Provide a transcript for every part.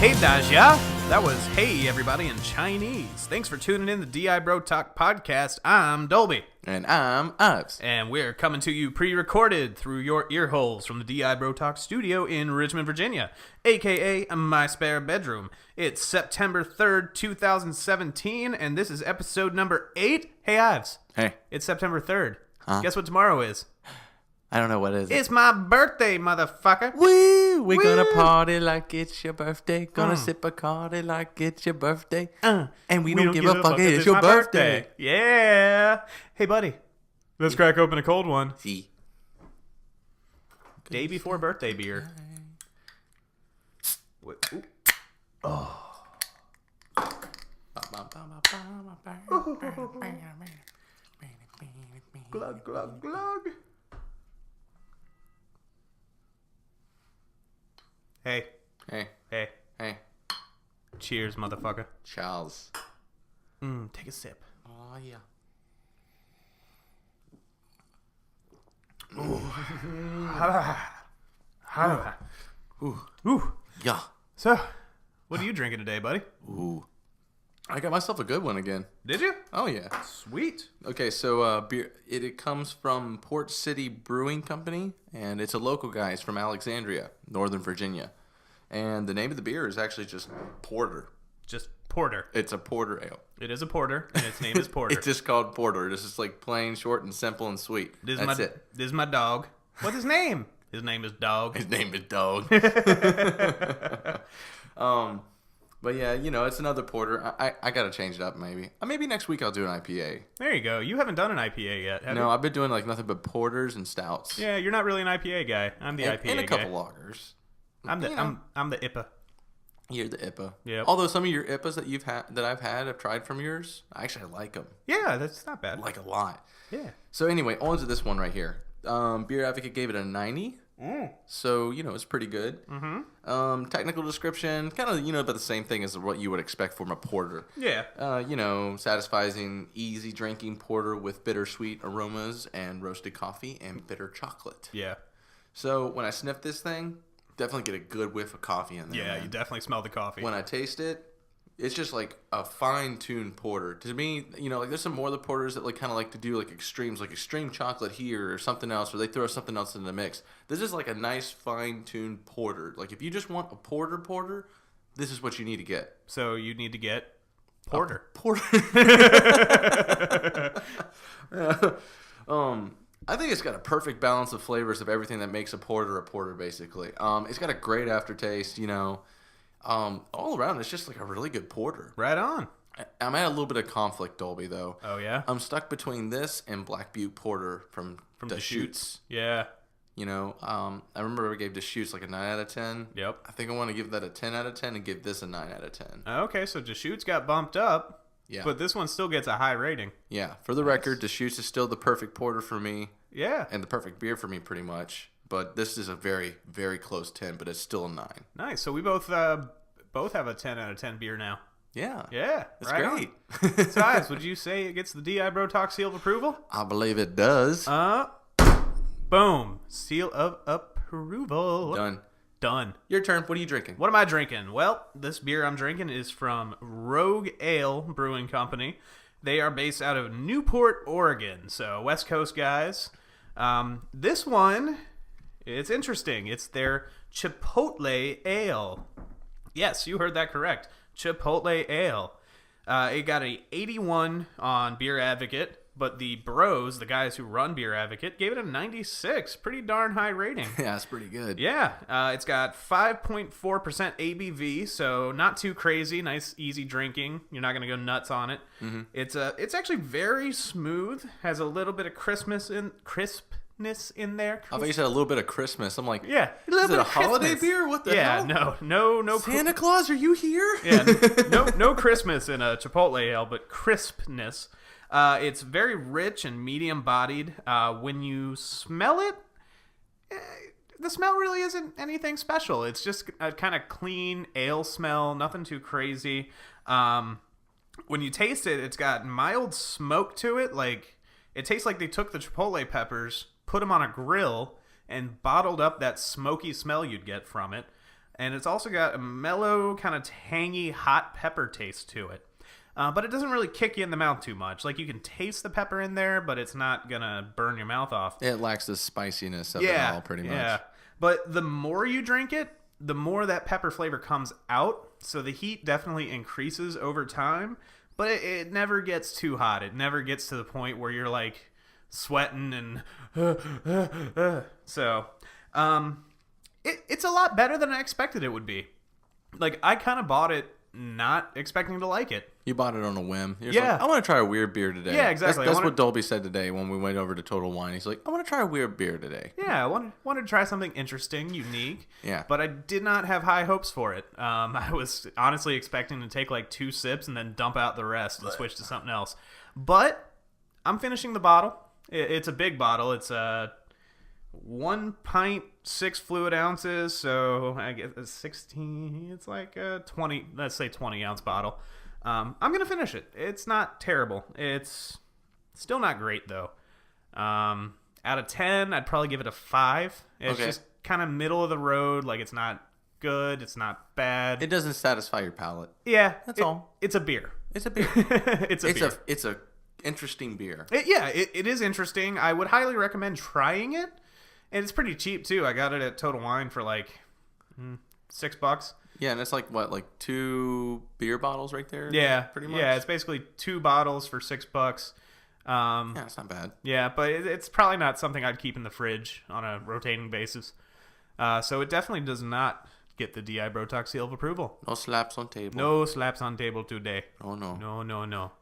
Hey, Daja. That was Hey Everybody in Chinese. Thanks for tuning in to the DI Bro Talk podcast. I'm Dolby. And I'm Ives. And we're coming to you pre-recorded through your ear holes from the DI Bro Talk studio in Richmond, Virginia, a.k.a. my spare bedroom. It's September 3rd, 2017, and this is episode number 8. Hey, Ives. Hey. It's September 3rd. Huh? Guess what tomorrow is? I don't know what it is. It's my birthday, motherfucker. Woo! We're Woo! gonna party like it's your birthday. Gonna sip a cardi like it's your birthday. And we don't give a fuck, it's your birthday. Yeah. Hey, buddy. Let's crack open a cold one. See. Day before birthday beer. Oh. Glug, glug, glug. Hey. Hey. Hey. Hey. Cheers, motherfucker. Charles. Take a sip. Oh, yeah. Ooh. Yeah. So, what are you drinking today, buddy? Ooh. I got myself a good one again. Did you? Oh, yeah. Sweet. Okay, so beer. It comes from Port City Brewing Company, and it's a local guy. It's from Alexandria, Northern Virginia. And the name of the beer is actually just Porter. Just porter. It's a porter ale. It is a porter, and its name is Porter. It's just called Porter. It's just like plain, short, and simple and sweet. That's it. This is my dog. What's his name? His name is Dog. His name is Dog. But yeah, you know, it's another porter. I gotta change it up maybe. Maybe next week I'll do an IPA. There you go. You haven't done an IPA yet, have you? No, I've been doing like nothing but porters and stouts. Yeah, you're not really an IPA guy. I'm the IPA guy. And a couple lagers. I'm the IPA. You're the IPA. Yep. Although some of your IPAs that I've tried from yours, I like them. Yeah, that's not bad. Like a lot. Yeah. So anyway, on to this one right here. Beer Advocate gave it a 90. So, you know, it's pretty good. Mm-hmm. Technical description, kind of, you know, about the same thing as what you would expect from a porter. Yeah. You know, satisfying, easy drinking porter with bittersweet aromas and roasted coffee and bitter chocolate. Yeah. So when I sniff this thing, definitely get a good whiff of coffee in there. Yeah, man. you definitely smell the coffee. When I taste it, it's just like a fine-tuned porter. To me, you know, like there's some more of the porters that like kind of like to do like extremes, like extreme chocolate here or something else, or they throw something else in the mix. This is like a nice fine-tuned porter. Like if you just want a porter, this is what you need to get. So you need to get porter. Porter. I think it's got a perfect balance of flavors of everything that makes a porter, basically. It's got a great aftertaste, you know. All around, it's just like a really good porter. Right on. I'm at a little bit of conflict, Dolby, though. Oh, yeah? I'm stuck between this and Black Butte Porter from Deschutes. Yeah. You know, I remember I gave Deschutes like a 9 out of 10. Yep. I think I want to give that a 10 out of 10 and give this a 9 out of 10. Okay, so Deschutes got bumped up. Yeah. But this one still gets a high rating. Yeah. For the record, Deschutes is still the perfect porter for me. Yeah. And the perfect beer for me, pretty much. But this is a very, very close 10, but it's still a 9. Nice. So we both have a 10 out of 10 beer now. Yeah. Yeah. That's right great. So, Ives, would you say it gets the DI Bro Talk seal of approval? I believe it does. Boom. Seal of approval. Done. Your turn. What are you drinking? What am I drinking? Well, this beer I'm drinking is from Rogue Ale Brewing Company. They are based out of Newport, Oregon. So, West Coast guys. This one, it's interesting. It's their Chipotle Ale. Yes, you heard that correct. Chipotle Ale. It got a 81 on Beer Advocate, but the bros, the guys who run Beer Advocate, gave it a 96. Pretty darn high rating. Yeah, that's pretty good. Yeah, it's got 5.4% ABV, so not too crazy. Nice, easy drinking. You're not going to go nuts on it. Mm-hmm. It's actually very smooth. Has a little bit of crispness in there. I thought you said a little bit of Christmas. I'm like, yeah, is it a holiday beer? What the hell? Yeah, no. Santa Claus, are you here? Yeah, no Christmas in a Chipotle ale, but crispness. It's very rich and medium bodied. When you smell it, the smell really isn't anything special. It's just a kind of clean ale smell, nothing too crazy. When you taste it, it's got mild smoke to it. Like it tastes like they took the Chipotle peppers, put them on a grill, and bottled up that smoky smell you'd get from it. and it's also got a mellow, kind of tangy, hot pepper taste to it. But it doesn't really kick you in the mouth too much. Like, you can taste the pepper in there, but it's not going to burn your mouth off. It lacks the spiciness of it all, pretty much. Yeah. But the more you drink it, the more that pepper flavor comes out. So the heat definitely increases over time, but it never gets too hot. It never gets to the point where you're, like, sweating and... So, it's a lot better than I expected it would be. Like, I kind of bought it not expecting to like it. You bought it on a whim. You're Yeah. like, I want to try a weird beer today. Yeah, exactly. That's what Dolby said today when we went over to Total Wine. He's like, I want to try a weird beer today. Yeah, I wanted to try something interesting, unique. Yeah. But I did not have high hopes for it. I was honestly expecting to take like 2 sips and then dump out the rest and switch to something else. But I'm finishing the bottle. It's a big bottle. It's 1 pint, 6 fluid ounces. So I guess 16. It's like a 20. Let's say 20-ounce bottle. I'm gonna finish it. It's not terrible. It's still not great though. Out of 10, I'd probably give it a 5. It's just kind of middle of the road. Like, it's not good. It's not bad. It doesn't satisfy your palate. Yeah, That's all. It's a beer. It's a beer. It's a beer. It's a interesting beer. It is interesting. I would highly recommend trying it. And it's pretty cheap too. I got it at Total Wine for like $6. Yeah, and it's like what, like 2 beer bottles right there? Yeah, pretty much. Yeah, it's basically 2 bottles for $6. Yeah, it's not bad. Yeah, but it's probably not something I'd keep in the fridge on a rotating basis. So it definitely does not get the DI Brotox seal of approval. No slaps on table. No slaps on table today. Oh no. No.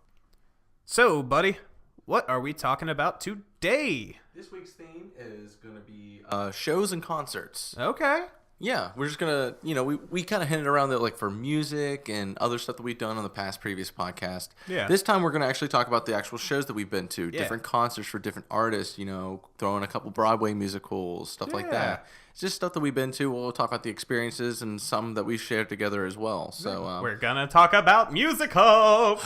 So, buddy, what are we talking about today? This week's theme is going to be shows and concerts. Okay. Yeah, we're just going to, we kind of hinted around that, like, for music and other stuff that we've done on the previous podcast. Yeah. This time we're going to actually talk about the actual shows that we've been to, Yeah. different concerts for different artists, throwing a couple Broadway musicals, stuff like Yeah. that. It's just stuff that we've been to. We'll talk about the experiences and some that we've shared together as well. So We're going to talk about musicals.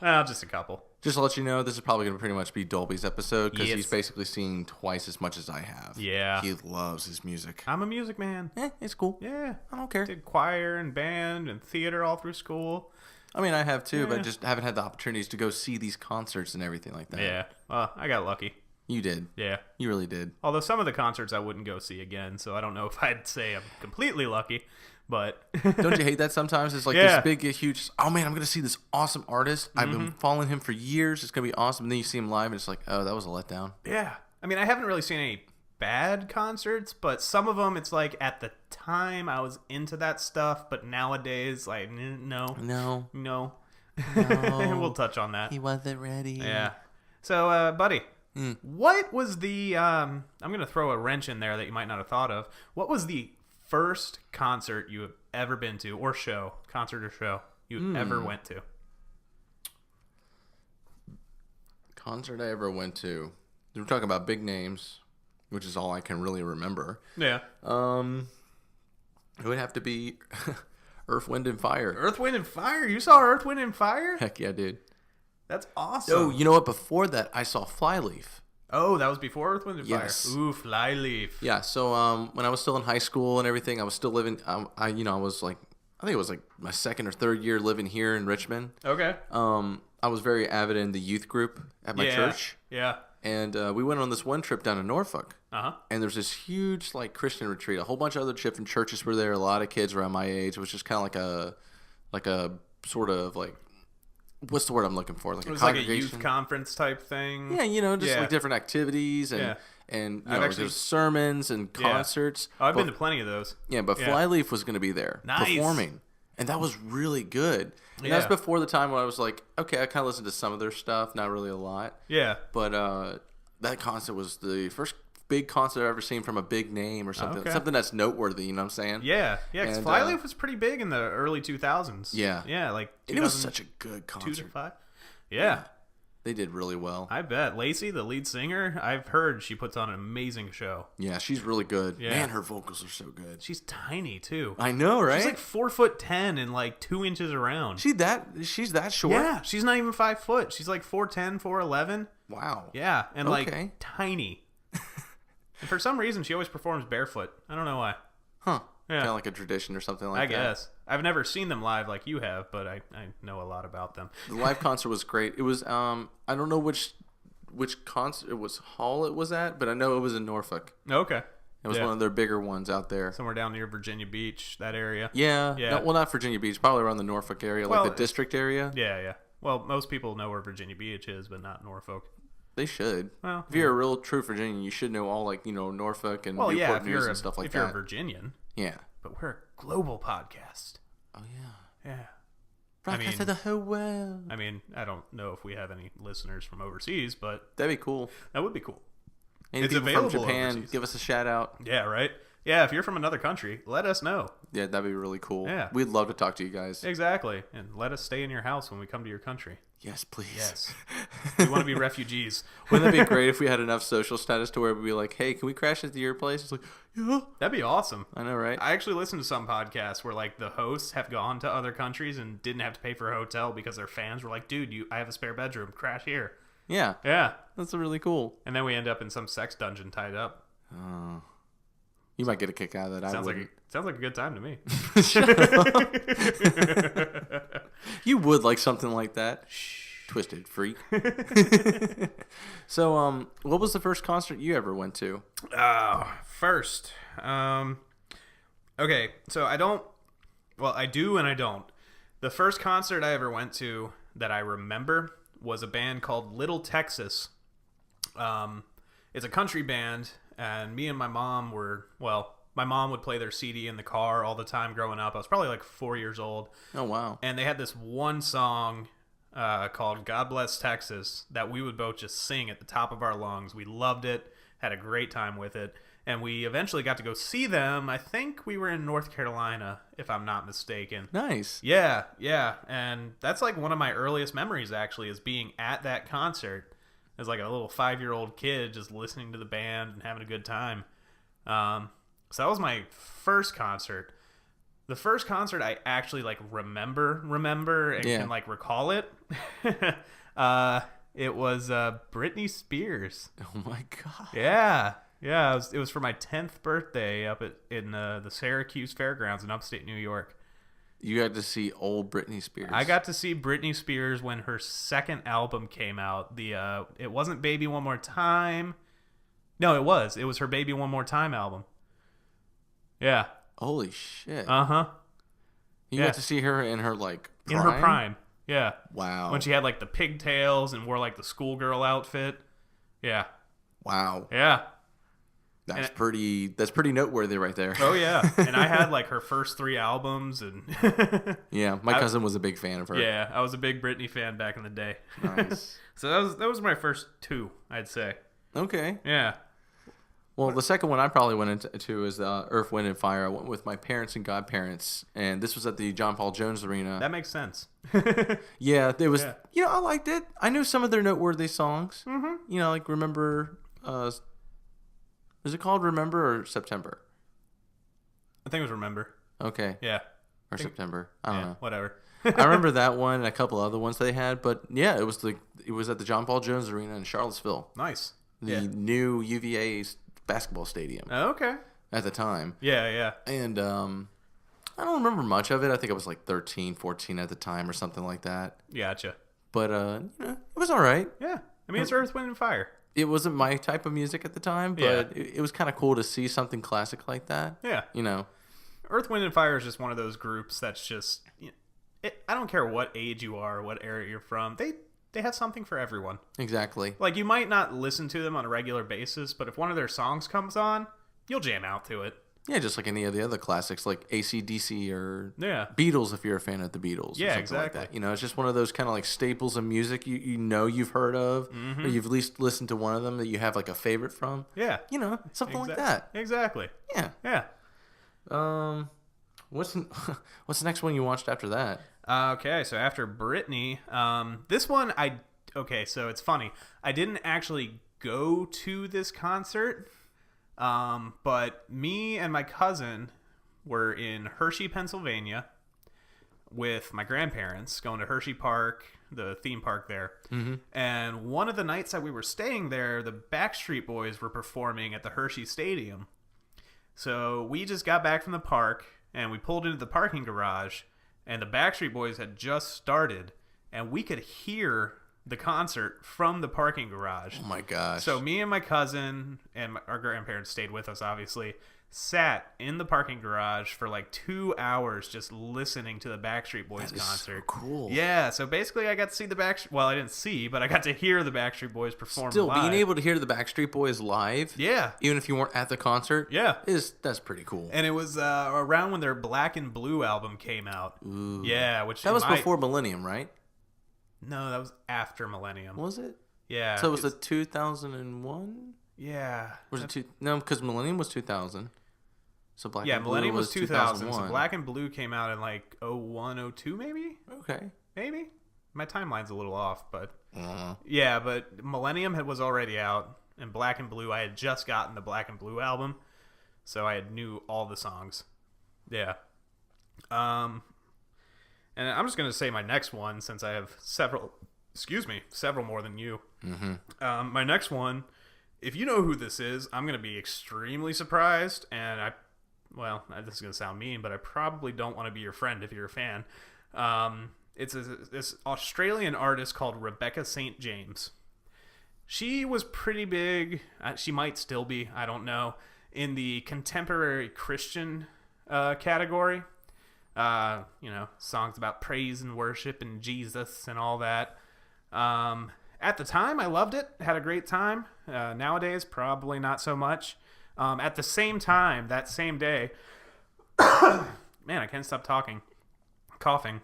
Well, just a couple. just to let you know, this is probably going to pretty much be Dolby's episode because Yes. he's basically seen twice as much as I have. Yeah. He loves his music. I'm a music man. It's cool. Yeah. I don't care. Did choir and band and theater all through school. I mean, I have too, Yeah. but just haven't had the opportunities to go see these concerts and everything like that. Yeah. Well, I got lucky. You did. Yeah. You really did. Although some of the concerts I wouldn't go see again, so I don't know if I'd say I'm completely lucky. But Don't you hate that sometimes? It's like Yeah. this big, huge, oh man, I'm going to see this awesome artist. I've been following him for years. It's going to be awesome. And then you see him live and it's like, oh, that was a letdown. yeah, I mean, I haven't really seen any bad concerts, but some of them, it's like at the time I was into that stuff, but nowadays, like, no. No. We'll touch on that. He wasn't ready. Yeah. So, buddy, what was the, I'm going to throw a wrench in there that you might not have thought of. What was the first concert you have ever been to, or show, concert or show, you ever went to? Concert I ever went to. We're talking about big names, which is all I can really remember. Yeah. It would have to be Earth, Wind, and Fire. Earth, Wind, and Fire? You saw Earth, Wind, and Fire? Heck yeah, dude. That's awesome. Oh, you know what? Before that, I saw Flyleaf. Oh, that was before Earth, Wind, and Yes. Fire. Ooh, Flyleaf. Yeah, so when I was still in high school and everything, I was still living. I was like, I think it was like my second or third year living here in Richmond. Okay. I was very avid in the youth group at my church, Yeah. and we went on this one trip down to Norfolk. Uh-huh. And there's this huge like Christian retreat. A whole bunch of other different churches were there. A lot of kids around my age. It was just kind of like a sort of like, what's the word I'm looking for? Like It was a like a congregation. youth conference type thing. Yeah, just Yeah. like different activities and Yeah. and I've actually- there's sermons and concerts. Oh, I've been But- to plenty of those. Yeah, but Yeah. Flyleaf was going to be there Nice. performing, and that was really good. And Yeah. that's before the time when I was like, okay, I kind of listened to some of their stuff, not really a lot, Yeah. but that concert was the first big concert I've ever seen from a big name or something, Okay. something that's noteworthy. You know what I'm saying? Yeah. Yeah, because And, Flyleaf was pretty big in the early 2000s. Yeah. Yeah, like And it was 2002 such a good to concert. 5. Yeah. They did really well. I bet. Lacey, the lead singer, I've heard she puts on an amazing show. Yeah, she's really good. Yeah. Man, her vocals are so good. She's tiny, too. I know, right? She's like 4'10" and like 2 inches around. she's that short. Yeah, she's not even 5 foot. She's like 4'10", 4'11". Wow. Yeah, and Okay. like tiny. And for some reason, she always performs barefoot. I don't know why. Huh. Kind of like a tradition or something like I that. guess. I've never seen them live like you have, but I know a lot about them. The live concert was great. It was I don't know which concert it was hall it was at, but I know it was in Norfolk. Okay. It was one of their bigger ones out there. Somewhere down near Virginia Beach, that area. Yeah. Yeah. No, well, not Virginia Beach. Probably around the Norfolk area, like the district area. Yeah. Well, most people know where Virginia Beach is, but not Norfolk. They should. Well, if you're a real true Virginian, you should know all Norfolk and Newport News and stuff like that. If you're a Virginian. Yeah. But we're a global podcast. Oh, yeah. Yeah. Broadcast to the whole world. I mean, I don't know if we have any listeners from overseas, but... That'd be cool. That would be cool. Any people from Japan, overseas. Give us a shout out. Yeah, right? Yeah, if you're from another country, let us know. Yeah, that'd be really cool. Yeah. We'd love to talk to you guys. Exactly. And let us stay in your house when we come to your country. Yes, please. Yes. We want to be refugees. Wouldn't that be great if we had enough social status to where we'd be like, hey, can we crash at your place? It's like, yeah. That'd be awesome. I know, right? I actually listened to some podcasts where like the hosts have gone to other countries and didn't have to pay for a hotel because their fans were like, dude, I have a spare bedroom. Crash here. Yeah. Yeah. That's really cool. And then we end up in some sex dungeon tied up. Oh. You might get a kick out of that. Sounds like a good time to me. You would like something like that. Shh. Twisted freak. So, what was the first concert you ever went to? First. Okay, so I do and I don't. The first concert I ever went to that I remember was a band called Little Texas. It's a country band, and me and my mom my mom would play their CD in the car all the time growing up. I was probably like 4 years old. Oh, wow. And they had this one song called God Bless Texas that we would both just sing at the top of our lungs. We loved it, had a great time with it, and we eventually got to go see them. I think we were in North Carolina, if I'm not mistaken. Nice. Yeah, and that's like one of my earliest memories, actually, is being at that concert as like a little 5-year-old kid just listening to the band and having a good time. So that was my first concert. The first concert I actually like remember and can like recall it. It was Britney Spears. Oh my god. Yeah. It was for my 10th birthday up in the Syracuse Fairgrounds in upstate New York. You got to see old Britney Spears. I got to see Britney Spears when her second album came out. It wasn't Baby One More Time. No, it was. It was her Baby One More Time album. Yeah. Holy shit. Uh-huh. You got to see her in her, like, prime? In her prime. Yeah. Wow. When she had, like, the pigtails and wore, like, the schoolgirl outfit. Yeah. Wow. Yeah. That's pretty noteworthy right there. Oh, yeah. And I had, like, her first 3 albums. And yeah, my cousin was a big fan of her. Yeah, I was a big Britney fan back in the day. Nice. So that was my first 2, I'd say. Okay. Yeah. Well, the second one I probably went into is Earth, Wind, and Fire. I went with my parents and godparents, and this was at the John Paul Jones Arena. That makes sense. Yeah, it was. Yeah. I liked it. I knew some of their noteworthy songs. Mm-hmm. Like Remember. Is it called Remember or September? I think it was Remember. Okay. Yeah. Or September. I don't know. Whatever. I remember that one and a couple other ones they had, but yeah, it was at the John Paul Jones Arena in Charlottesville. Nice. The new UVA basketball stadium. Oh, okay. At the time. Yeah. And I don't remember much of it. I think I was like 13, 14 at the time or something like that. Gotcha. But it was all right. Yeah. I mean, it's Earth, Wind, and Fire. It wasn't my type of music at the time, but it was kind of cool to see something classic like that. Yeah. Earth, Wind, and Fire is just one of those groups that's just... I don't care what age you are or what area you're from. They have something for everyone. Exactly. Like, you might not listen to them on a regular basis, but if one of their songs comes on, you'll jam out to it. Yeah, just like any of the other classics, like AC/DC or Beatles, if you're a fan of the Beatles. Yeah, or exactly. Like that. It's just one of those kind of like staples of music you've heard of, or you've at least listened to one of them that you have like a favorite from. Yeah. Something like that. Exactly. Yeah. What's the next one you watched after that? Okay, so after Britney, this one so it's funny. I didn't actually go to this concert, but me and my cousin were in Hershey, Pennsylvania with my grandparents going to Hershey Park, the theme park there. Mm-hmm. And one of the nights that we were staying there, the Backstreet Boys were performing at the Hershey Stadium. So we just got back from the park, and we pulled into the parking garage, and the Backstreet Boys had just started, and we could hear the concert from the parking garage. Oh my gosh. So me and my cousin and our grandparents stayed with us, obviously, sat in the parking garage for like 2 hours just listening to the Backstreet Boys that is concert. So cool. Yeah, so basically I got to see the Backstreet... Well, I didn't see, but I got to hear the Backstreet Boys perform Still, live. being able to hear the Backstreet Boys live, Yeah. even if you weren't at the concert, Yeah. that's pretty cool. And it was around when their Black and Blue album came out. Ooh. Yeah, which... That was before Millennium, right? No, that was after Millennium. Was it? Yeah. So it was the 2001? Yeah. Was it No, because Millennium was 2000. So Black and Blue Millennium was 2000. So 2001. Black and Blue came out in like 01, 02 maybe? Okay. Maybe? My timeline's a little off, but... Uh-huh. Yeah, but Millennium was already out, and Black and Blue, I had just gotten the Black and Blue album, so I knew all the songs. Yeah. And I'm just going to say my next one, since I have several more than you. Mm-hmm. My next one, if you know who this is, I'm going to be extremely surprised, and this is going to sound mean, but I probably don't want to be your friend if you're a fan. It's this Australian artist called Rebecca St. James. She was pretty big. She might still be. I don't know. In the contemporary Christian category. Songs about praise and worship and Jesus and all that. At the time, I loved it. Had a great time. Nowadays, probably not so much. At the same time, that same day... Man, I can't stop coughing.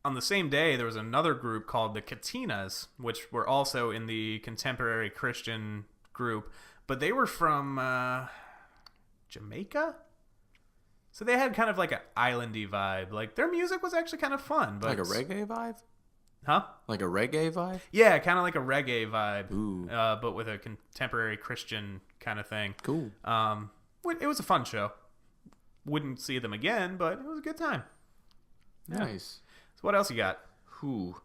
On the same day, there was another group called the Katinas, which were also in the contemporary Christian group, but they were from Jamaica? So they had kind of like an islandy vibe. Like, their music was actually kind of fun. But Like a reggae vibe? Huh? Like a reggae vibe? Yeah, kind of like a reggae vibe. Ooh. But with a contemporary Christian kind of thing. Cool. It was a fun show. Wouldn't see them again, but it was a good time. Yeah. Nice. So what else you got? Let's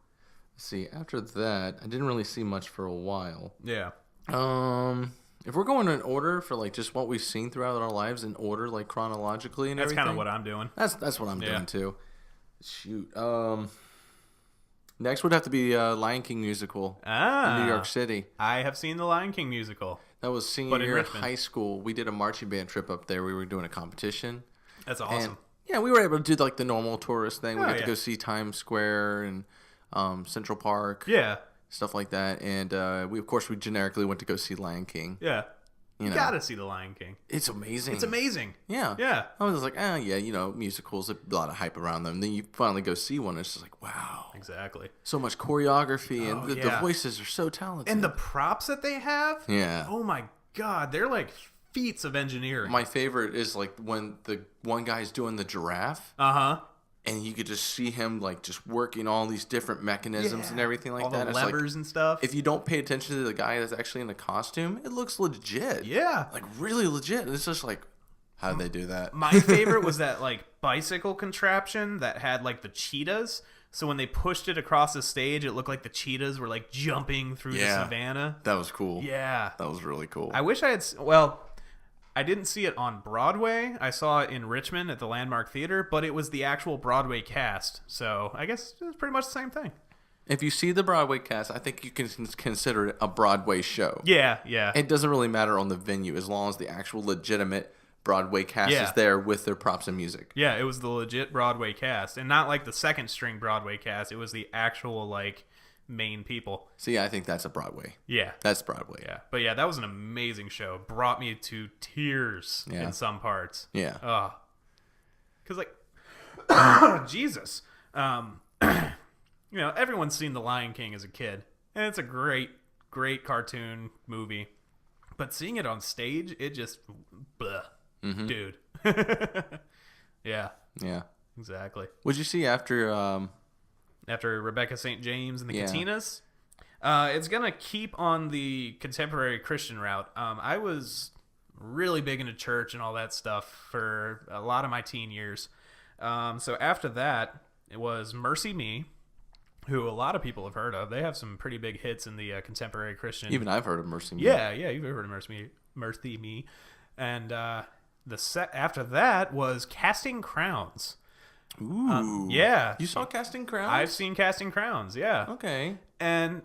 see, after that, I didn't really see much for a while. Yeah. If we're going in order for like just what we've seen throughout our lives in order, like chronologically and That's everything. kind of what I'm doing. That's what I'm Yeah. doing too. Shoot. Next would have to be Lion King musical in New York City. I have seen the Lion King musical. That was But senior in year of Richmond. high school. We did a marching band trip up there. We were doing a competition. That's awesome. And yeah, we were able to do like the normal tourist thing. We Oh, got to yeah. go see Times Square and Central Park, Yeah. stuff like that. And we generically went to go see Lion King. Yeah. You You know, gotta see the Lion King. it's amazing. It's amazing. Yeah. Yeah. I was like, musicals, a lot of hype around them. Then you finally go see one, and it's just like, wow. Exactly. So much choreography, and Oh, the yeah. voices are so talented. And the props that they have. Yeah. Oh my God, they're like feats of engineering. My favorite is like when the one guy's doing the giraffe, Uh-huh. and you could just see him like just working all these different mechanisms and everything like All that. the It's like, levers and stuff. if you don't pay attention to the guy that's actually in the costume, it looks legit. Yeah. Like really legit. And it's just like, how did they do that? My favorite was that like bicycle contraption that had like the cheetahs. So when they pushed it across the stage, it looked like the cheetahs were like jumping through the savannah. That was cool. Yeah. That was really cool. I wish I had. I didn't see it on Broadway. I saw it in Richmond at the Landmark Theater, but it was the actual Broadway cast. So I guess it was pretty much the same thing. If you see the Broadway cast, I think you can consider it a Broadway show. Yeah, yeah. It doesn't really matter on the venue as long as the actual legitimate Broadway cast Yeah. is there with their props and music. Yeah, it was the legit Broadway cast. And not like the second string Broadway cast. It was the actual, like, main people. See, I think that's a Broadway. Yeah. That's Broadway. Yeah. But yeah, that was an amazing show. Brought me to tears Yeah. in some parts. Yeah. Because, like, Jesus. Everyone's seen The Lion King as a kid. And it's a great, great cartoon movie. But seeing it on stage, it just, bleh. Mm-hmm. Dude. Yeah, Yeah. exactly. What'd you see after After Rebecca St. James and the Yeah. Katinas, it's going to keep on the contemporary Christian route. I was really big into church and all that stuff for a lot of my teen years. So after that, it was Mercy Me, who a lot of people have heard of. They have some pretty big hits in the contemporary Christian. even I've heard of Mercy Me. Yeah, you've heard of Mercy Me. And after that was Casting Crowns. Ooh. Yeah. You saw Casting Crowns? I've seen Casting Crowns, yeah. Okay. And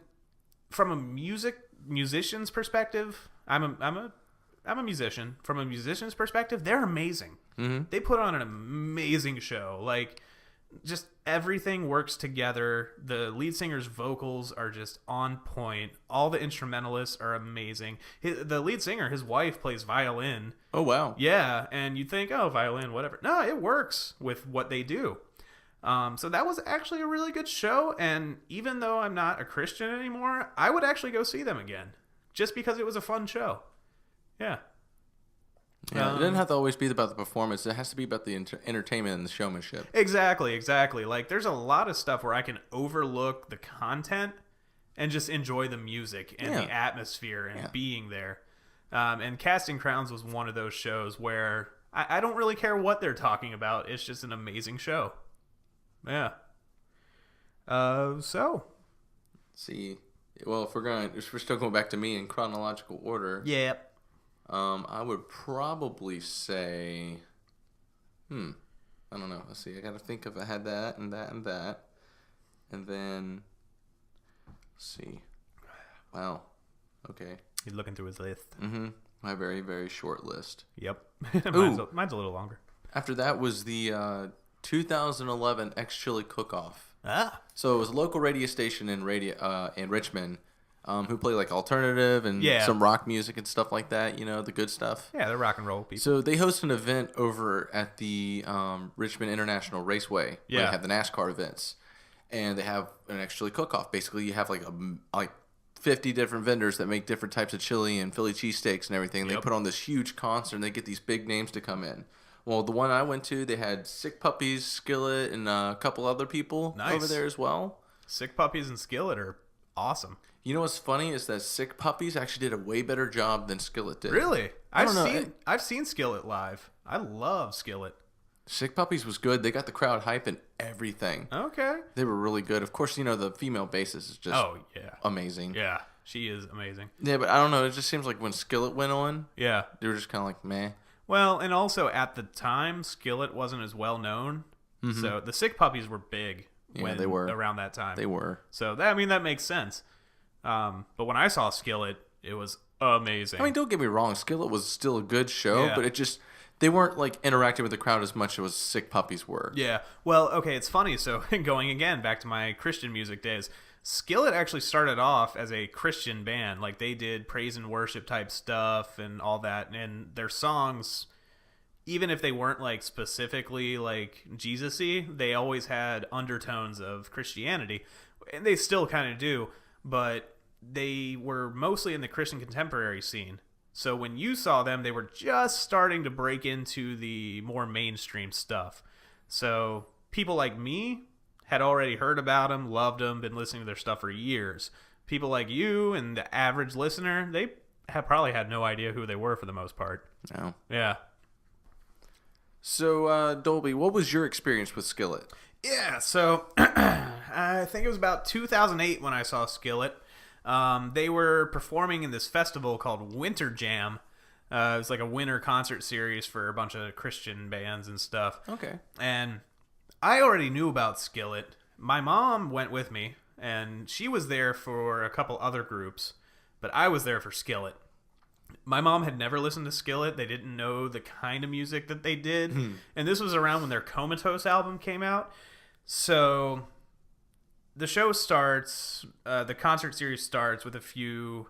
from a musician's perspective, I'm a musician. From a musician's perspective, they're amazing. Mm-hmm. They put on an amazing show. Like, just everything works together. The lead singer's vocals are just on point. All the instrumentalists are amazing. The lead singer, his wife, plays violin. Oh, wow. Yeah, and you'd think, oh, violin, whatever. No, it works with what they do. So that was actually a really good show, and even though I'm not a Christian anymore, I would actually go see them again, just because it was a fun show. Yeah. Yeah, it doesn't have to always be about the performance. It has to be about the entertainment and the showmanship. Exactly. Like, there's a lot of stuff where I can overlook the content and just enjoy the music and the atmosphere and being there. And Casting Crowns was one of those shows where I don't really care what they're talking about. It's just an amazing show. Yeah. So. See, well, if we're still going back to me in chronological order. Yeah. I would probably say, I don't know. Let's see. I got to think if I had that and that and that. And then, let's see. Wow. Okay. He's looking through his list. Mm-hmm. My very, very short list. Yep. Mine's a little longer. After that was the 2011 X Chili Cook-Off. Ah. So it was a local radio station in Richmond. Who play like alternative and some rock music and stuff like that, the good stuff. Yeah, they're rock and roll people. So they host an event over at the Richmond International Raceway. Yeah. Where they have the NASCAR events. And they have an X Chili Cook-Off. Basically, you have like 50 different vendors that make different types of chili and Philly cheesesteaks and everything. They put on this huge concert and they get these big names to come in. Well, the one I went to, they had Sick Puppies, Skillet, and a couple other people over there as well. Sick Puppies and Skillet are awesome. You know what's funny is that Sick Puppies actually did a way better job than Skillet did. Really? I don't know. I've seen Skillet live. I love Skillet. Sick Puppies was good. They got the crowd hype and everything. Okay. They were really good. Of course, the female bassist is just amazing. Yeah, she is amazing. Yeah, but I don't know. It just seems like when Skillet went on, they were just kind of like, meh. Well, and also at the time, Skillet wasn't as well known. Mm-hmm. So the Sick Puppies were big they were. Around that time. They were. So, that makes sense. But when I saw Skillet, it was amazing. I mean, don't get me wrong. Skillet was still a good show, but it just... They weren't, like, interacting with the crowd as much as Sick Puppies were. Yeah. Well, okay, it's funny. So, going again back to my Christian music days, Skillet actually started off as a Christian band. Like, they did praise and worship type stuff and all that. And their songs, even if they weren't, like, specifically, like, Jesus-y, they always had undertones of Christianity. And they still kind of do. But they were mostly in the Christian contemporary scene. So when you saw them, they were just starting to break into the more mainstream stuff. So people like me had already heard about them, loved them, been listening to their stuff for years. People like you and the average listener, they have probably had no idea who they were for the most part. No. Yeah. So, Dolby, what was your experience with Skillet? Yeah, so I think it was about 2008 when I saw Skillet. They were performing in this festival called Winter Jam. It was like a winter concert series for a bunch of Christian bands and stuff. Okay. And I already knew about Skillet. My mom went with me, and she was there for a couple other groups, but I was there for Skillet. My mom had never listened to Skillet. They didn't know the kind of music that they did. And this was around when their Comatose album came out. So... the show starts, the concert series starts with a few,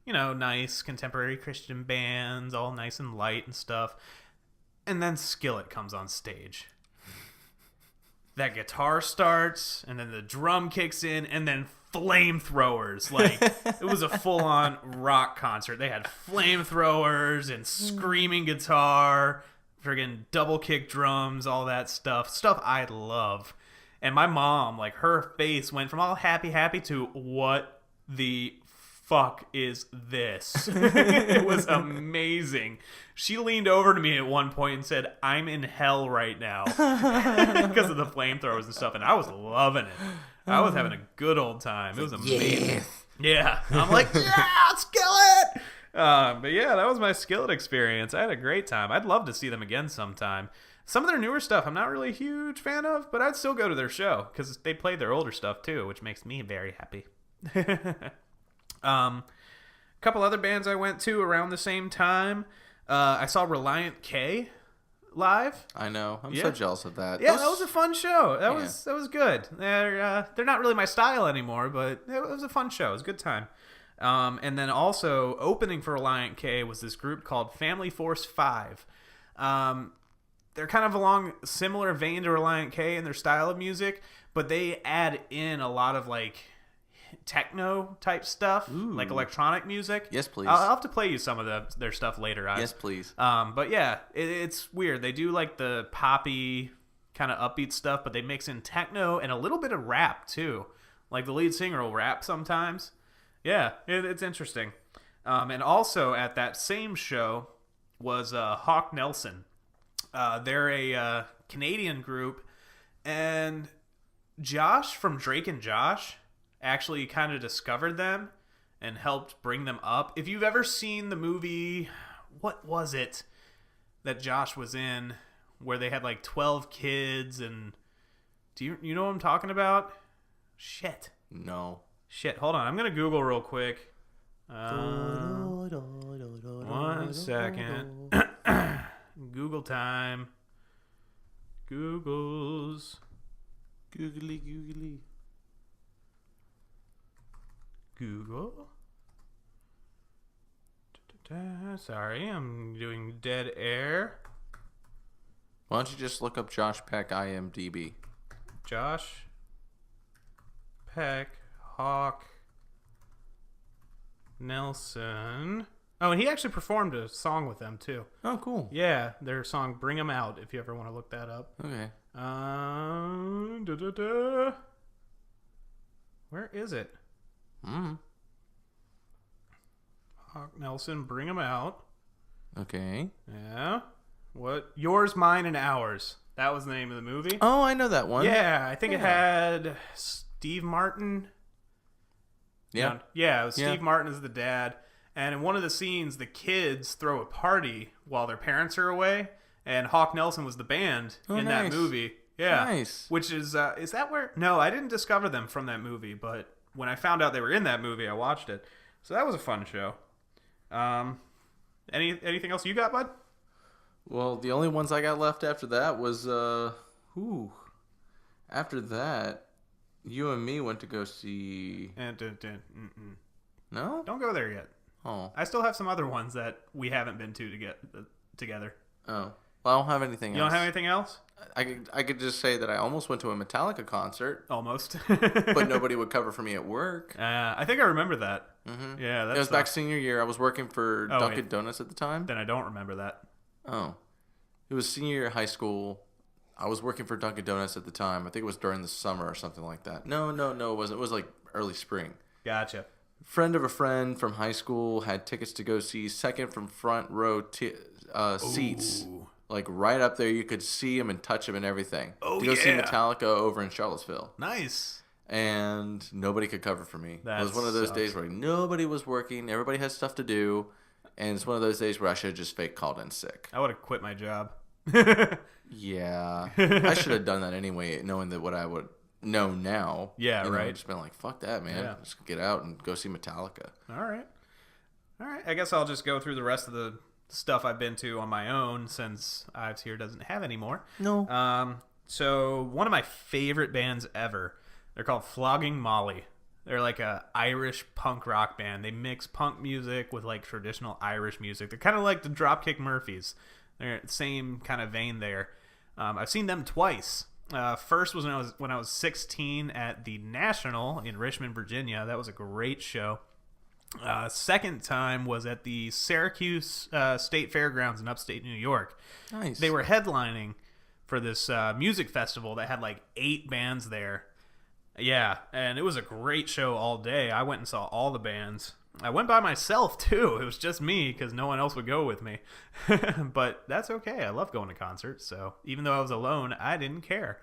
nice contemporary Christian bands, all nice and light and stuff. And then Skillet comes on stage. That guitar starts, and then the drum kicks in, and then flamethrowers. Like, it was a full-on rock concert. They had flamethrowers and screaming guitar, friggin' double kick drums, all that stuff. Stuff I love. And my mom, like, her face went from all happy to, what the fuck is this? It was amazing. She leaned over to me at one point and said, I'm in hell right now. Because of the flamethrowers and stuff. And I was loving it. I was having a good old time. It was amazing. Yeah. I'm like, yeah, Skillet! But yeah, that was my Skillet experience. I had a great time. I'd love to see them again sometime. Some of their newer stuff I'm not really a huge fan of, but I'd still go to their show because they played their older stuff too, which makes me very happy. A couple other bands I went to around the same time. I saw Reliant K live. I know. I'm so jealous of that. Yeah, that was a fun show. That was good. They're not really my style anymore, but it was a fun show. It was a good time. And then also opening for Reliant K was this group called Family Force 5. They're kind of along similar vein to Reliant K in their style of music, but they add in a lot of like techno type stuff, like electronic music. Yes, please. I'll have to play you some of their stuff later on. Yes, please. But yeah, it's weird. They do like the poppy kind of upbeat stuff, but they mix in techno and a little bit of rap too. Like the lead singer will rap sometimes. Yeah, it's interesting. And also at that same show was Hawk Nelson. They're a Canadian group, and Josh from Drake and Josh actually kind of discovered them and helped bring them up. If you've ever seen the movie, what was it that Josh was in, where they had like 12 kids, and do you know what I'm talking about? Shit. No. Shit, hold on. I'm going to Google real quick. 1 second. Google time. Googles. Googly. Google. Sorry, I'm doing dead air. Why don't you just look up Josh Peck IMDb? Josh Peck, Hawk Nelson. Oh, and he actually performed a song with them too. Oh, cool. Yeah, their song "Bring 'Em Out." If you ever want to look that up. Okay. Where is it? Hawk Nelson, "Bring 'Em Out." Okay. Yeah. What? Yours, Mine, and Ours. That was the name of the movie. Oh, I know that one. Yeah, I think it had Steve Martin. Yeah. Yeah, it was Steve Martin as the dad. And in one of the scenes, the kids throw a party while their parents are away, and Hawk Nelson was the band in that movie. Yeah. Nice. Which is that where? No, I didn't discover them from that movie, but when I found out they were in that movie, I watched it. So that was a fun show. Anything else you got, bud? Well, the only ones I got left after that was after that, you and me went to go see. No? Don't go there yet. Oh. I still have some other ones that we haven't been to get together. Oh. Well, I don't have anything else. You don't have anything else? I could just say that I almost went to a Metallica concert. Almost. But nobody would cover for me at work. I think I remember that. Mm-hmm. Yeah, it was back senior year. I was working for Dunkin' Donuts at the time. Then I don't remember that. Oh. It was senior year of high school. I was working for Dunkin' Donuts at the time. I think it was during the summer or something like that. No, it wasn't. It was like early spring. Gotcha. Friend of a friend from high school had tickets to go see second from front row seats. Like right up there. You could see him and touch him and everything. Oh, to go see Metallica over in Charlottesville. Nice. And nobody could cover for me. That it was one of those sucks. days where nobody was working. Everybody had stuff to do. And it's one of those days where I should have just fake called in sick. I would have quit my job. Yeah. I should have done that anyway, knowing that what I would know now. Yeah, right. Just been like, fuck that, man. Yeah. Just get out and go see Metallica. All right. I guess I'll just go through the rest of the stuff I've been to on my own since Ives here doesn't have any more. No. So one of my favorite bands ever. They're called Flogging Molly. They're like a Irish punk rock band. They mix punk music with like traditional Irish music. They're kind of like the Dropkick Murphys. They're the same kind of vein there. I've seen them twice. First was when I was 16 at the National in Richmond, Virginia. That was a great show. Second time was at the Syracuse State Fairgrounds in upstate New York. Nice. They were headlining for this music festival that had like 8 bands there. Yeah, and it was a great show all day. I went and saw all the bands. I went by myself, too. It was just me because no one else would go with me. But that's okay. I love going to concerts, so even though I was alone, I didn't care.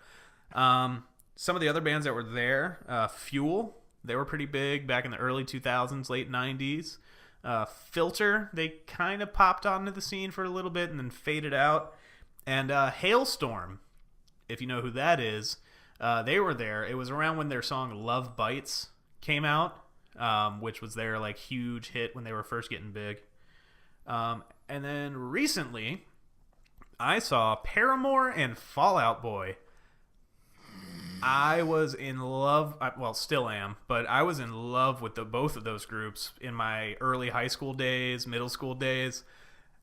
Some of the other bands that were there, Fuel, they were pretty big back in the early 2000s, late 90s. Filter, they kind of popped onto the scene for a little bit and then faded out. And Hailstorm, if you know who that is, they were there. It was around when their song Love Bites came out, which was their like huge hit when they were first getting big. And then recently, I saw Paramore and Fall Out Boy. I was in love, well, still am, but I was in love with both of those groups in my early high school days, middle school days.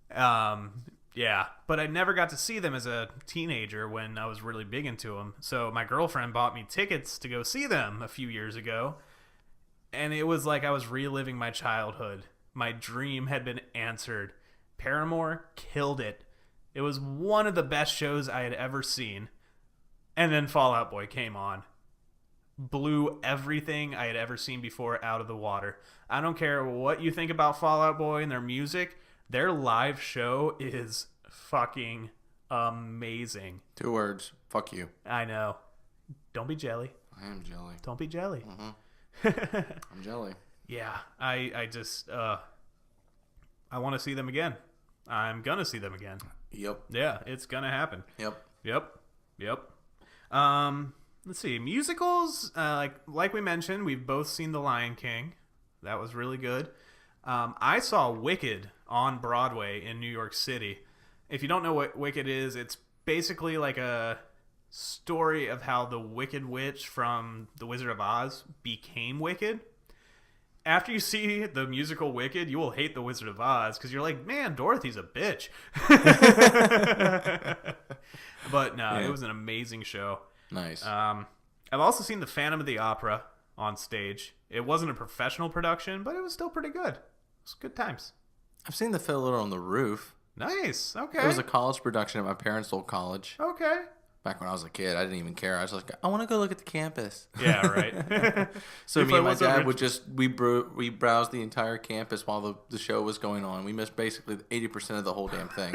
Yeah, but I never got to see them as a teenager when I was really big into them. So my girlfriend bought me tickets to go see them a few years ago, and it was like I was reliving my childhood. My dream had been answered. Paramore killed it. It was one of the best shows I had ever seen. And then Fall Out Boy came on. Blew everything I had ever seen before out of the water. I don't care what you think about Fall Out Boy and their music. Their live show is fucking amazing. 2 words. Fuck you. I know. Don't be jelly. I am jelly. Don't be jelly. Mm-hmm. I'm jelly. Yeah. I just... I want to see them again. I'm going to see them again. Yep. Yeah, it's going to happen. Yep. Let's see, musicals. Like we mentioned, we've both seen The Lion King. That was really good. I saw Wicked on Broadway in New York City. If you don't know what Wicked is, it's basically like a story of how the Wicked Witch from The Wizard of Oz became Wicked. After you see the musical Wicked, you will hate The Wizard of Oz because you're like, man, Dorothy's a bitch. But no, It was an amazing show. Nice. I've also seen The Phantom of the Opera on stage. It wasn't a professional production, but it was still pretty good. It was good times. I've seen The Fiddler on the Roof. Nice. Okay. It was a college production at my parents' old college. Okay. Back when I was a kid, I didn't even care. I was like, I want to go look at the campus. Yeah, right. So me and my dad would just, we browsed the entire campus while the show was going on. We missed basically 80% of the whole damn thing.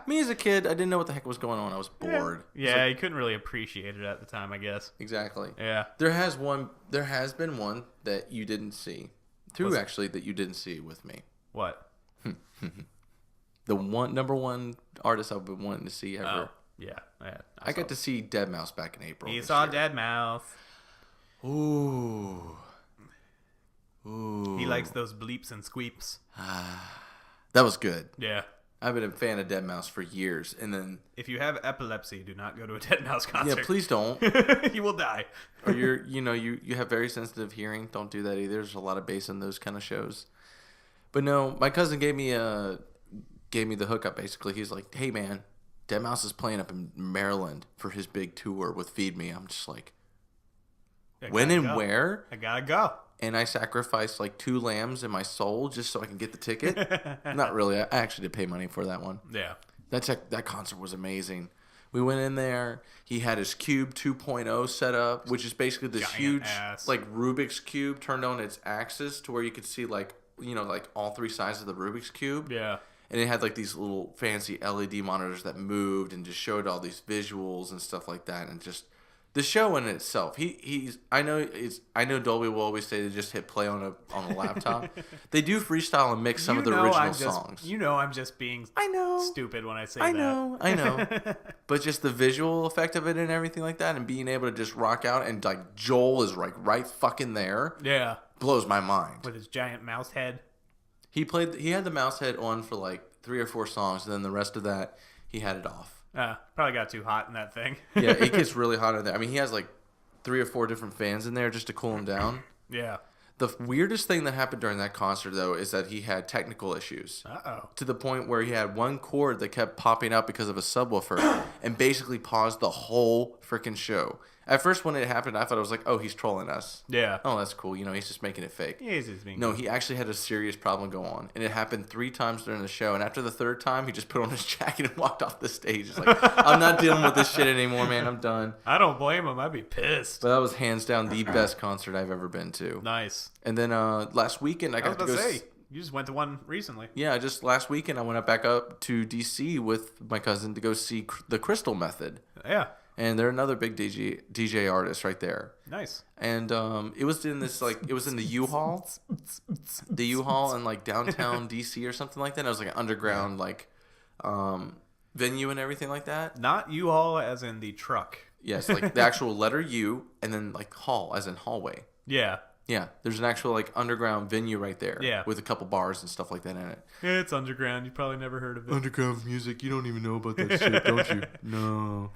Me as a kid, I didn't know what the heck was going on. I was bored. Yeah, you couldn't really appreciate it at the time, I guess. Exactly. Yeah. There has been one that you didn't see. Two, actually, that you didn't see with me. What? The number one artist I've been wanting to see ever. Oh, yeah. I got to see Deadmau5 back in April. You saw Deadmau5. Ooh. He likes those bleeps and squeeps. That was good. Yeah. I've been a fan of Deadmau5 for years, and then if you have epilepsy, do not go to a Deadmau5 concert. Yeah, please don't. You will die. Or you have very sensitive hearing. Don't do that either. There's a lot of bass in those kind of shows. But no, my cousin gave me the hookup. Basically, he's like, "Hey man, Deadmau5 is playing up in Maryland for his big tour with Feed Me." I'm just like, when and where? I gotta go. And I sacrificed like 2 lambs in my soul just so I can get the ticket. Not really. I actually did pay money for that one. Yeah. That concert was amazing. We went in there. He had his Cube 2.0 set up, which is basically this giant huge ass. like Rubik's Cube turned on its axis to where you could see like all 3 sides of the Rubik's Cube. Yeah. And it had like these little fancy LED monitors that moved and just showed all these visuals and stuff like that, and just the show in itself. I know Dolby will always say to just hit play on a laptop. They do freestyle and mix some of the original songs. I'm just being stupid when I say that. I know. But just the visual effect of it and everything like that, and being able to just rock out, and like Joel is like right fucking there. Yeah. Blows my mind. With his giant mouse head. He had the mouse head on for like 3 or 4 songs, and then the rest of that he had it off. Probably got too hot in that thing. Yeah, it gets really hot in there. I mean, he has like 3 or 4 different fans in there just to cool him down. Yeah. The weirdest thing that happened during that concert, though, is that he had technical issues. Uh-oh. To the point where he had one chord that kept popping up because of a subwoofer and basically paused the whole freaking show. At first, when it happened, I thought it was like, oh, he's trolling us. Yeah. Oh, that's cool. He's just making it fake. Yeah, he's just being No, he actually had a serious problem go on. And it happened 3 times during the show. And after the 3rd time, he just put on his jacket and walked off the stage. He's like, I'm not dealing with this shit anymore, man. I'm done. I don't blame him. I'd be pissed. But that was hands down the best concert I've ever been to. Nice. And then last weekend, I got to go say, you just went to one recently. Yeah, just last weekend, I went back up to D.C. with my cousin to go see The Crystal Method. Yeah. And they're another big DJ artist right there. Nice. And it was in this it was in the U-Haul in like downtown DC or something like that. And it was like an underground venue and everything like that. Not U-Haul as in the truck. Yes, like the actual letter U and then like hall as in hallway. Yeah. Yeah, there's an actual like underground venue right there. Yeah. With a couple bars and stuff like that in it. It's underground. You probably never heard of it. Underground music. You don't even know about that shit, don't you? No.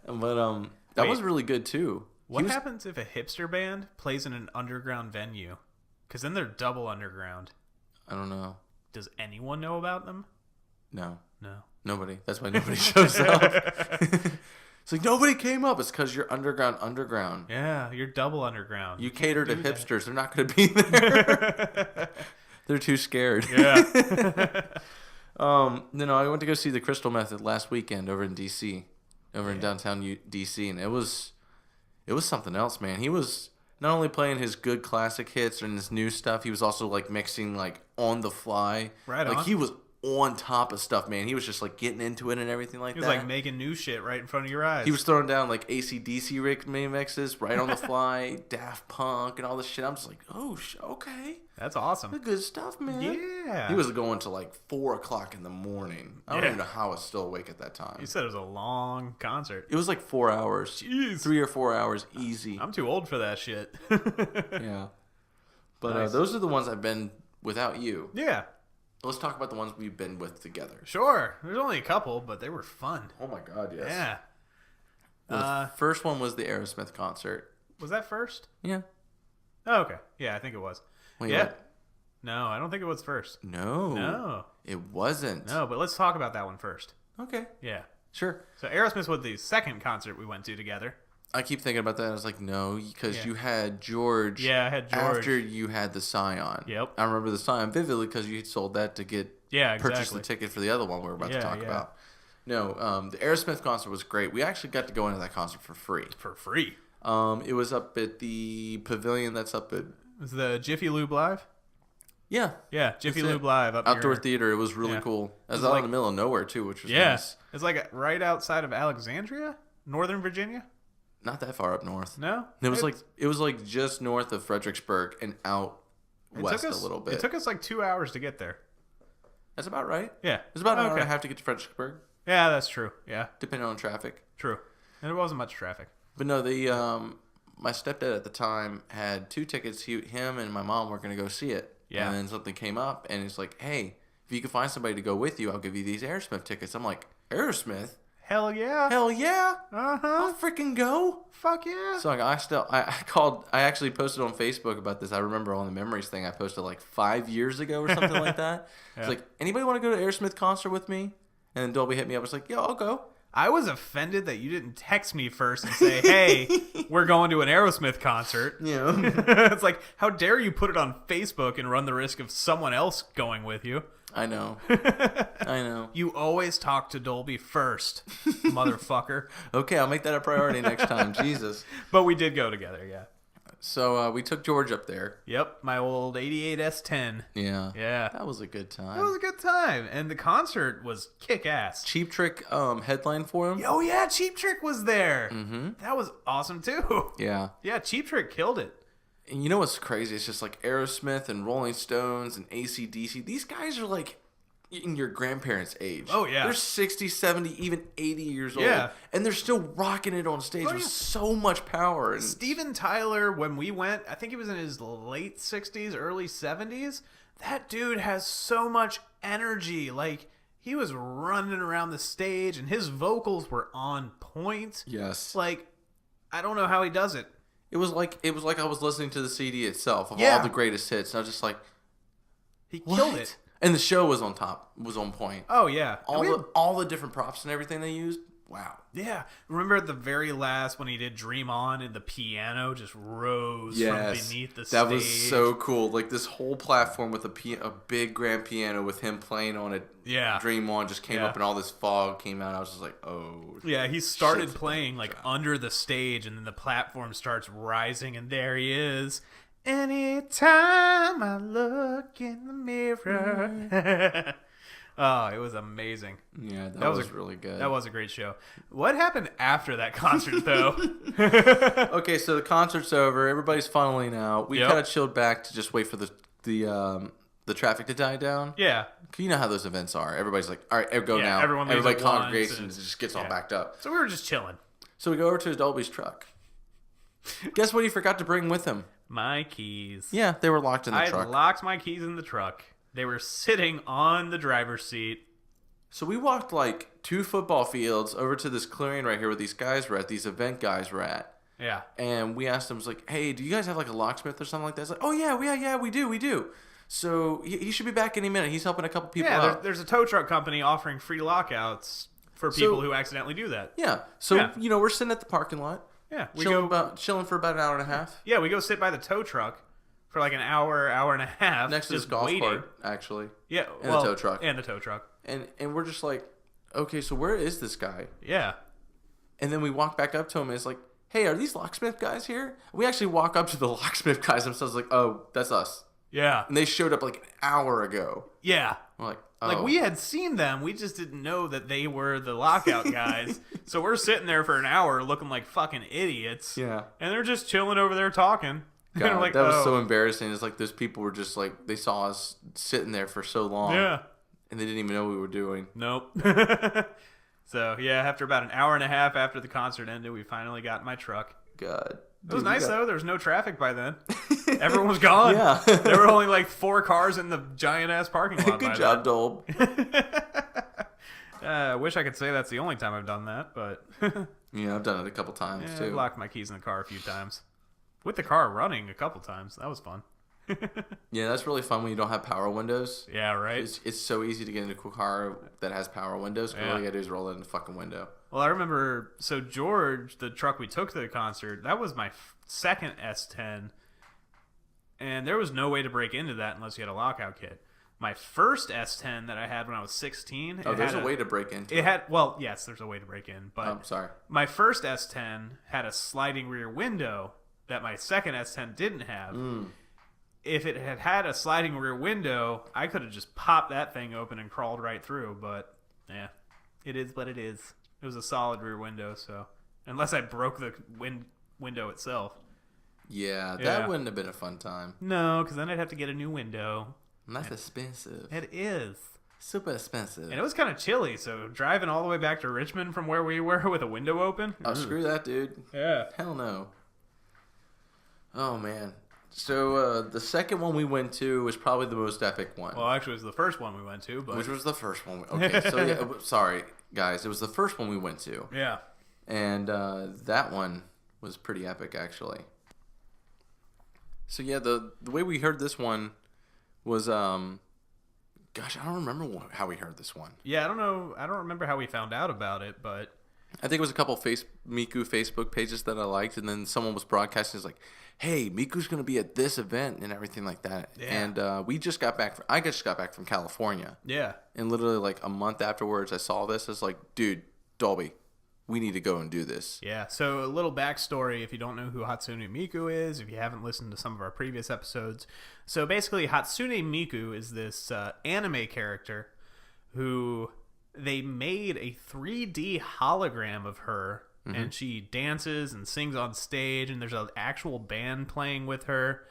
But that was really good too. What happens if a hipster band plays in an underground venue? Because then they're double underground. I don't know. Does anyone know about them? No. No. Nobody. That's why nobody shows up. It's like nobody came up. It's because you're underground. Yeah, you're double underground. You cater to hipsters. They're not going to be there. They're too scared. Yeah. I went to go see the Crystal Method last weekend over in DC, in downtown DC, and it was something else, man. He was not only playing his good classic hits and his new stuff, he was also like mixing like on the fly. Right like on. He was on top of stuff, man. He was just like getting into it and everything like that. He was like making new shit right in front of your eyes. He was throwing down like AC/DC remixes right on the fly, Daft Punk and all this shit. I'm just like, oh, okay. That's awesome. That's good stuff, man. Yeah. He was going to like 4 o'clock in the morning. I don't even know how I was still awake at that time. You said it was a long concert. It was like 4 hours. Jeez. 3 or 4 hours easy. I'm too old for that shit. Yeah. But Nice. those are the ones I've been without you. Yeah. Let's talk about the ones we've been with together. Sure. There's only a couple, but they were fun. Oh my God, yes. Yeah. The first one was the Aerosmith concert. Was that first? Yeah. Oh, okay. Yeah, I think it was. Wait, yeah. what? No, I don't think it was first. No. No. It wasn't. No, but let's talk about that one first. Okay. Yeah. Sure. So Aerosmith was the second concert we went to together. I keep thinking about that. I was like, no, because Yeah. you had George. Yeah, I had George. After you had the Scion. Yep. I remember the Scion vividly because you had sold that to get purchase the ticket for the other one we were about to talk about. No, the Aerosmith concert was great. We actually got to go into that concert for free. For free. It was up at the pavilion that's up at... Was the Jiffy Lube Live? Yeah. Yeah, Jiffy That's Lube it. Live up Outdoor near... theater. It was really Yeah. cool. It was It was out like- in the middle of nowhere, too, which was Yeah. nice. It's like right outside of Alexandria, Northern Virginia. Not that far up north. No? It was like just north of Fredericksburg and out west a little bit. It took us like 2 hours to get there. That's about right. Yeah. It's about an hour and Okay. a half to get to Fredericksburg, Yeah, that's true. Yeah, depending on traffic. true. And there wasn't much traffic. But no, my stepdad at the time had 2 tickets. Him and my mom were going to go see it. Yeah. And then something came up, and it's like, hey, if you can find somebody to go with you, I'll give you these Aerosmith tickets. I'm like, Aerosmith? Hell yeah. Hell yeah! Uh-huh. I'll freaking go. Fuck yeah. So I actually posted on Facebook about this. I remember on the memories thing I posted like 5 years ago or something like that. Yeah. It's like, anybody want to go to Aerosmith concert with me? And then Dolby hit me up. I was like, yeah, I'll go. I was offended that you didn't text me first and say, hey, we're going to an Aerosmith concert. Yeah. It's like, how dare you put it on Facebook and run the risk of someone else going with you? I know. I know. You always talk to Dolby first, motherfucker. Okay, I'll make that a priority next time. Jesus. But we did go together, yeah. So we took George up there. Yep, my old 88 S10. Yeah. Yeah. That was a good time. It was a good time. And the concert was kick-ass. Cheap Trick headline for him. Oh, yeah, Cheap Trick was there. Mm-hmm. That was awesome, too. Yeah. Yeah, Cheap Trick killed it. And you know what's crazy? It's just like Aerosmith and Rolling Stones and AC/DC. These guys are like in your grandparents' age. Oh, yeah. They're 60, 70, even 80 years Yeah. old. And they're still rocking it on stage Oh, with yeah. so much power. And Steven Tyler, when we went, I think he was in his late 60s, early 70s. That dude has so much energy. Like, he was running around the stage, and his vocals were on point. yes. Like, I don't know how he does it. It was like I was listening to the CD itself of Yeah. all the greatest hits. And I was just like, He what? killed it. And the show was on point. Oh, yeah. All the different props and everything they used. Wow. Yeah. Remember at the very last when he did Dream On and the piano just rose from beneath the stage? That was so cool. Like this whole platform with a big grand piano with him playing on it. Yeah. Dream On just came Yeah. up and all this fog came out. I was just like, oh. Yeah, he started shit. playing like under the stage and then the platform starts rising and there he is. Anytime I look in the mirror. Oh, it was amazing. Yeah, that was really good. That was a great show. What happened after that concert, though? Okay, so the concert's over. Everybody's funneling out. We Yep. kind of chilled back to just wait for the traffic to die down. Yeah. 'Cause you know how those events are. Everybody's like, all right, go now. Everyone leaves Everybody at once congregates and and- just gets all backed up. So we were just chilling. So we go over to Dolby's truck. Guess what he forgot to bring with him? My keys. Yeah, they were locked in the I truck. locked my keys in the truck. They were sitting on the driver's seat. So we walked like 2 football fields over to this clearing right here where these guys were at, these event guys were at. Yeah. And we asked him, was like, hey, do you guys have like a locksmith or something like that? It's like, oh yeah, we do. So he should be back any minute. He's helping a couple people out. There's a tow truck company offering free lockouts for people who accidentally do that. Yeah. So, Yeah. we're sitting at the parking lot. Yeah. Chilling for about an hour and a half. Yeah, we go sit by the tow truck for like an hour and a half. Next to this just golf waiting. cart, actually. Yeah. And the tow truck. And the tow truck. And we're just like, okay, so where is this guy? Yeah. And then we walk back up to him and it's like, hey, are these locksmith guys here? We actually walk up to the locksmith guys themselves like, oh, that's us. Yeah. And they showed up like an hour ago. Yeah. We're like, oh. Like, we had seen them. We just didn't know that they were the lockout guys. So we're sitting there for an hour looking like fucking idiots. Yeah. And they're just chilling over there talking. God, And we're like, that was oh. so embarrassing. It's like those people were just like, they saw us sitting there for so long. Yeah. And they didn't even know what we were doing. Nope. So, yeah, after about an hour and a half after the concert ended, we finally got in my truck. God. It was nice, though. There was no traffic by then. Everyone was gone. Yeah. There were only like 4 cars in the giant-ass parking lot. Good job, Dolb. I wish I could say that's the only time I've done that, but Yeah, I've done it a couple times, I've too. locked my keys in the car a few times. With the car running a couple times. That was fun. Yeah, that's really fun when you don't have power windows. Yeah, right? It's so easy to get into a car that has power windows. Yeah. All you gotta do is roll it in the fucking window. Well, I remember, so George, the truck we took to the concert, that was my second S10, and there was no way to break into that unless you had a lockout kit. My first S10 that I had when I was 16... Oh, there's a way to break into it. Had, well, yes, there's a way to break in, but... I'm sorry. My first S10 had a sliding rear window that my second S10 didn't have. If it had had a sliding rear window, I could have just popped that thing open and crawled right through, but yeah, it is what it is. It was a solid rear window, so unless I broke the window itself. Yeah, Yeah. that wouldn't have been a fun time. No, because then I'd have to get a new window. And that's expensive. It is. Super expensive. And it was kind of chilly, so driving all the way back to Richmond from where we were with a window open. Oh, screw that, dude. Yeah. Hell no. Oh, man. So, the second one we went to was probably the most epic one. Well, actually, it was the first one we went to, but Which was the first one. Okay, so, yeah, sorry, guys. It was the first one we went to. yeah. And that one was pretty epic, actually. So, yeah, the way we heard this one was, gosh, I don't remember how we heard this one. Yeah, I don't know. I don't remember how we found out about it, but I think it was a couple Miku Facebook pages that I liked, and then someone was broadcasting. It's like, hey, Miku's going to be at this event and everything like that. Yeah. And I just got back from California. yeah. And literally like a month afterwards, I saw this. I was like, dude, Dolby, we need to go and do this. Yeah, so a little backstory if you don't know who Hatsune Miku is, if you haven't listened to some of our previous episodes. So basically, Hatsune Miku is this anime character who they made a 3D hologram of her, and she dances and sings on stage, and there's an actual band playing with her.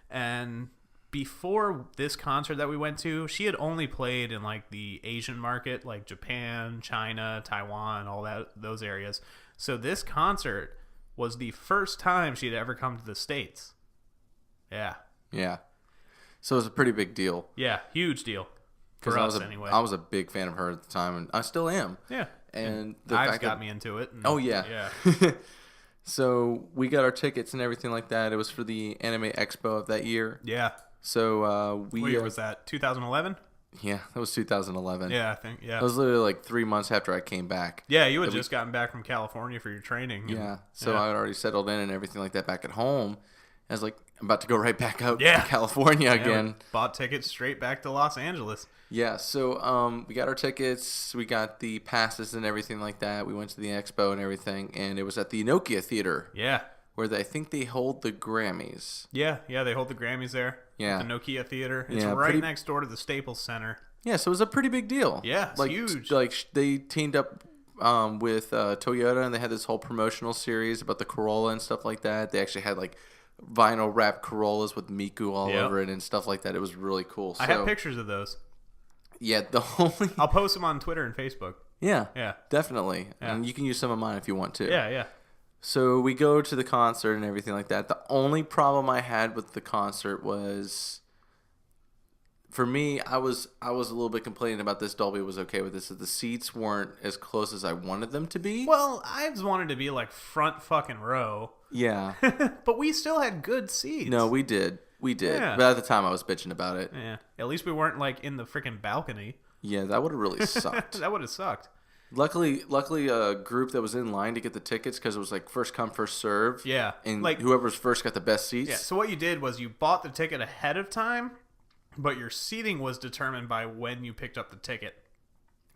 And before this concert that we went to, she had only played in like the Asian market, like Japan, China, Taiwan, all those areas. So this concert was the first time she'd ever come to the States. Yeah. Yeah. So it was a pretty big deal. Yeah, huge deal. For 'Cause us, anyway. I was a big fan of her at the time, and I still am. Yeah. And the Ives fact got that- me into it. And, Oh, yeah. Yeah. So we got our tickets and everything like that. It was for the Anime Expo of that year. Yeah. So we... What year was that? 2011? Yeah, that was 2011. Yeah, I think. Yeah. That was literally like 3 months after I came back. Yeah, you had just gotten back from California for your training. and- Yeah. So yeah. I had already settled in and everything like that back at home. I was like, I'm about to go right back out Yeah. to California Yeah, again. we bought tickets straight back to Los Angeles. Yeah, so we got our tickets, we got the passes and everything like that. We went to the expo and everything, and it was at the Nokia Theater, Yeah. where I think they hold the Grammys. Yeah, they hold the Grammys there. Yeah. The Nokia Theater. It's Yeah, right pretty- next door to the Staples Center. Yeah, so it was a pretty big deal. Yeah, it's like, huge. Like they teamed up with Toyota, and they had this whole promotional series about the Corolla and stuff like that. They actually had like vinyl wrapped Corollas with Miku all over it and stuff like that. It was really cool. So, I have pictures of those. Yeah, the only I'll post them on Twitter and Facebook. yeah, definitely. Yeah. And you can use some of mine if you want to. Yeah. So we go to the concert and everything like that. The only problem I had with the concert was, for me, I was a little bit complaining about this. Dolby was okay with this. That the seats weren't as close as I wanted them to be. Well, I just wanted to be like front fucking row. Yeah. But we still had good seats. No, we did. Yeah. But at the time, I was bitching about it. Yeah. At least we weren't like in the freaking balcony. Yeah, that would have really sucked. That would have sucked. Luckily, a group that was in line to get the tickets, because it was like first come, first serve. Yeah. And like whoever's first got the best seats. Yeah. So what you did was you bought the ticket ahead of time, but your seating was determined by when you picked up the ticket.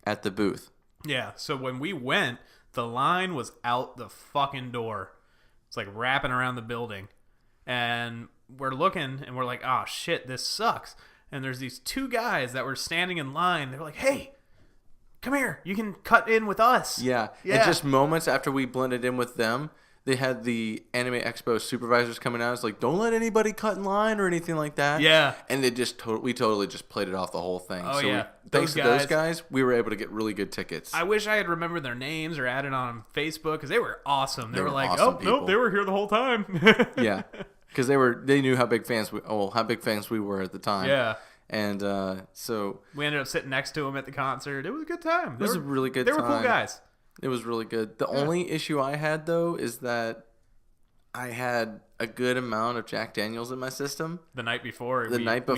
At the booth. Yeah. So when we went, the line was out the fucking door. It's like wrapping around the building. And we're looking and we're like, oh shit, this sucks. And there's these two guys that were standing in line. They're like, hey, come here. You can cut in with us. Yeah. And just moments after we blended in with them, they had the Anime Expo supervisors coming out. It's like, don't let anybody cut in line or anything like that. Yeah. And they just we totally just played it off the whole thing. Oh, yeah. Thanks to those guys, we were able to get really good tickets. I wish I had remembered their names or added on Facebook because they were awesome. They were like, awesome people. nope, they were here the whole time. Yeah. Because they knew how big fans we were at the time. Yeah. And so we ended up sitting next to them at the concert. It was a good time. It was a really good time. They were cool guys. It was really good. The only issue I had, though, is that I had a good amount of Jack Daniels in my system. The night before. We drank a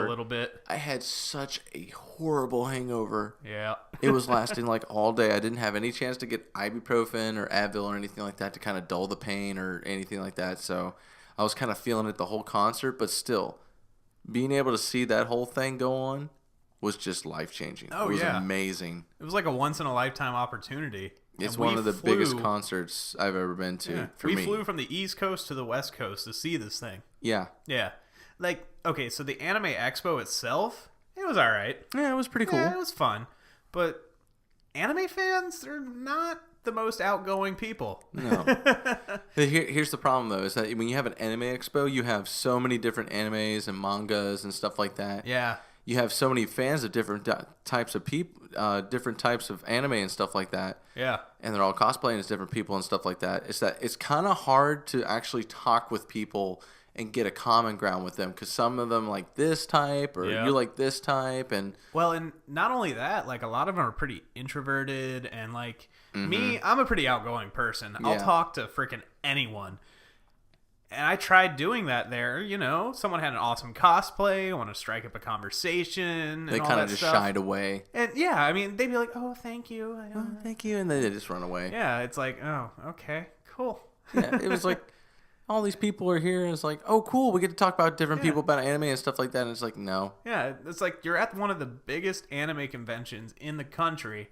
little bit. I had such a horrible hangover. Yeah. It was lasting like all day. I didn't have any chance to get ibuprofen or Advil or anything like that to kind of dull the pain or anything like that. So I was kind of feeling it the whole concert, but still, being able to see that whole thing go on was just life-changing. Oh, it was yeah. amazing. It was like a once-in-a-lifetime opportunity. It's one of the biggest concerts I've ever been to for me. We flew from the East Coast to the West Coast to see this thing. Yeah. Yeah. Like, okay, so the Anime Expo itself, it was all right. Yeah, it was pretty cool. Yeah, it was fun. But anime fans, they're not the most outgoing people. No. Here's the problem, though, is that when you have an Anime Expo, you have so many different animes and mangas and stuff like that. Yeah. You have so many fans of different types of people, different types of anime and stuff like that. Yeah. And they're all cosplaying as different people and stuff like that. It's kind of hard to actually talk with people and get a common ground with them, because some of them like this type or you like this type. And well, and not only that, like a lot of them are pretty introverted, and like me, I'm a pretty outgoing person. I'll talk to freaking anyone. And I tried doing that there, you know. Someone had an awesome cosplay, I want to strike up a conversation, and they kind of just shied away. And yeah, I mean, they'd be like, "Oh, thank you." Thank you, and then they just run away. Yeah, it's like, "Oh, okay, cool." Yeah, it was like all these people are here, and it's like, "Oh, cool, we get to talk about different people about anime and stuff like that." And it's like, no. Yeah, it's like you're at one of the biggest anime conventions in the country,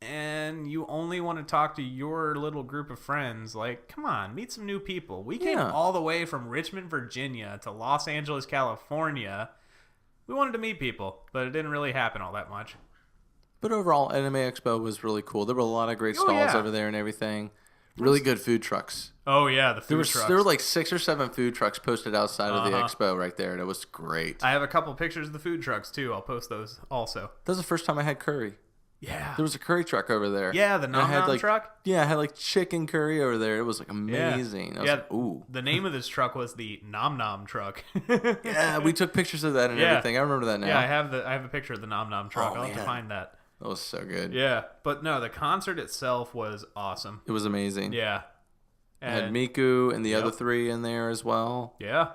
and you only want to talk to your little group of friends. Like, come on, meet some new people. We came all the way from Richmond, Virginia to Los Angeles, California. We wanted to meet people, but it didn't really happen all that much. But overall, Anime Expo was really cool. There were a lot of great stalls over there and everything. Really good food trucks. Oh, yeah, the food trucks. There were like 6 or 7 food trucks posted outside of the expo right there, and it was great. I have a couple pictures of the food trucks, too. I'll post those also. That was the first time I had curry. Yeah. There was a curry truck over there. Yeah, the Nom Nom truck. Yeah, I had like chicken curry over there. It was like amazing. I was like, ooh. The name of this truck was the Nom Nom truck. Yeah, we took pictures of that and everything. I remember that now. Yeah, I have a picture of the Nom Nom truck. I'll have to find that. That was so good. Yeah, but no, the concert itself was awesome. It was amazing. Yeah. And had Miku and the other 3 in there as well. Yeah.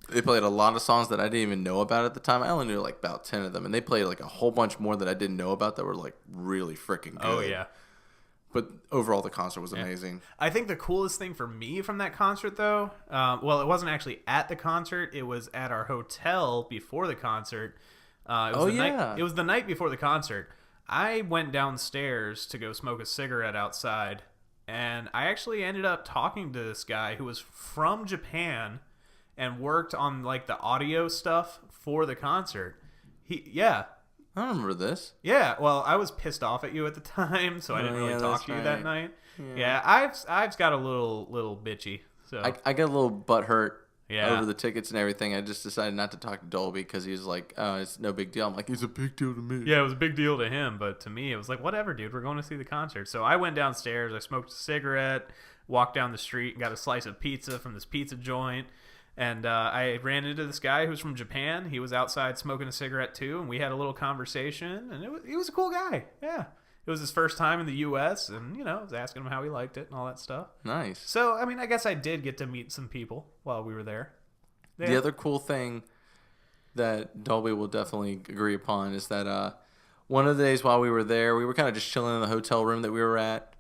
They played a lot of songs that I didn't even know about at the time. I only knew like about 10 of them. And they played like a whole bunch more that I didn't know about that were like really freaking good. Oh, yeah. But overall, the concert was amazing. I think the coolest thing for me from that concert, though, well, it wasn't actually at the concert. It was at our hotel before the concert. It was the night before the concert. I went downstairs to go smoke a cigarette outside. And I actually ended up talking to this guy who was from Japan and worked on like the audio stuff for the concert. I don't remember this. Yeah, well, I was pissed off at you at the time, so I didn't really talk to you that night. Yeah, Ives got a little bitchy. So I got a little butthurt Yeah. over the tickets and everything. I just decided not to talk to Dolby because he was like, "Oh, it's no big deal." I'm like, "It's a big deal to me." Yeah, it was a big deal to him, but to me, it was like, whatever, dude. We're going to see the concert. So I went downstairs. I smoked a cigarette, walked down the street, and got a slice of pizza from this pizza joint. And I ran into this guy who's from Japan. He was outside smoking a cigarette too, and we had a little conversation. And he was a cool guy. Yeah, it was his first time in the U.S. And I was asking him how he liked it and all that stuff. Nice. So I mean, I guess I did get to meet some people while we were there. Yeah. The other cool thing that Dolby will definitely agree upon is that one of the days while we were there, we were kind of just chilling in the hotel room that we were at,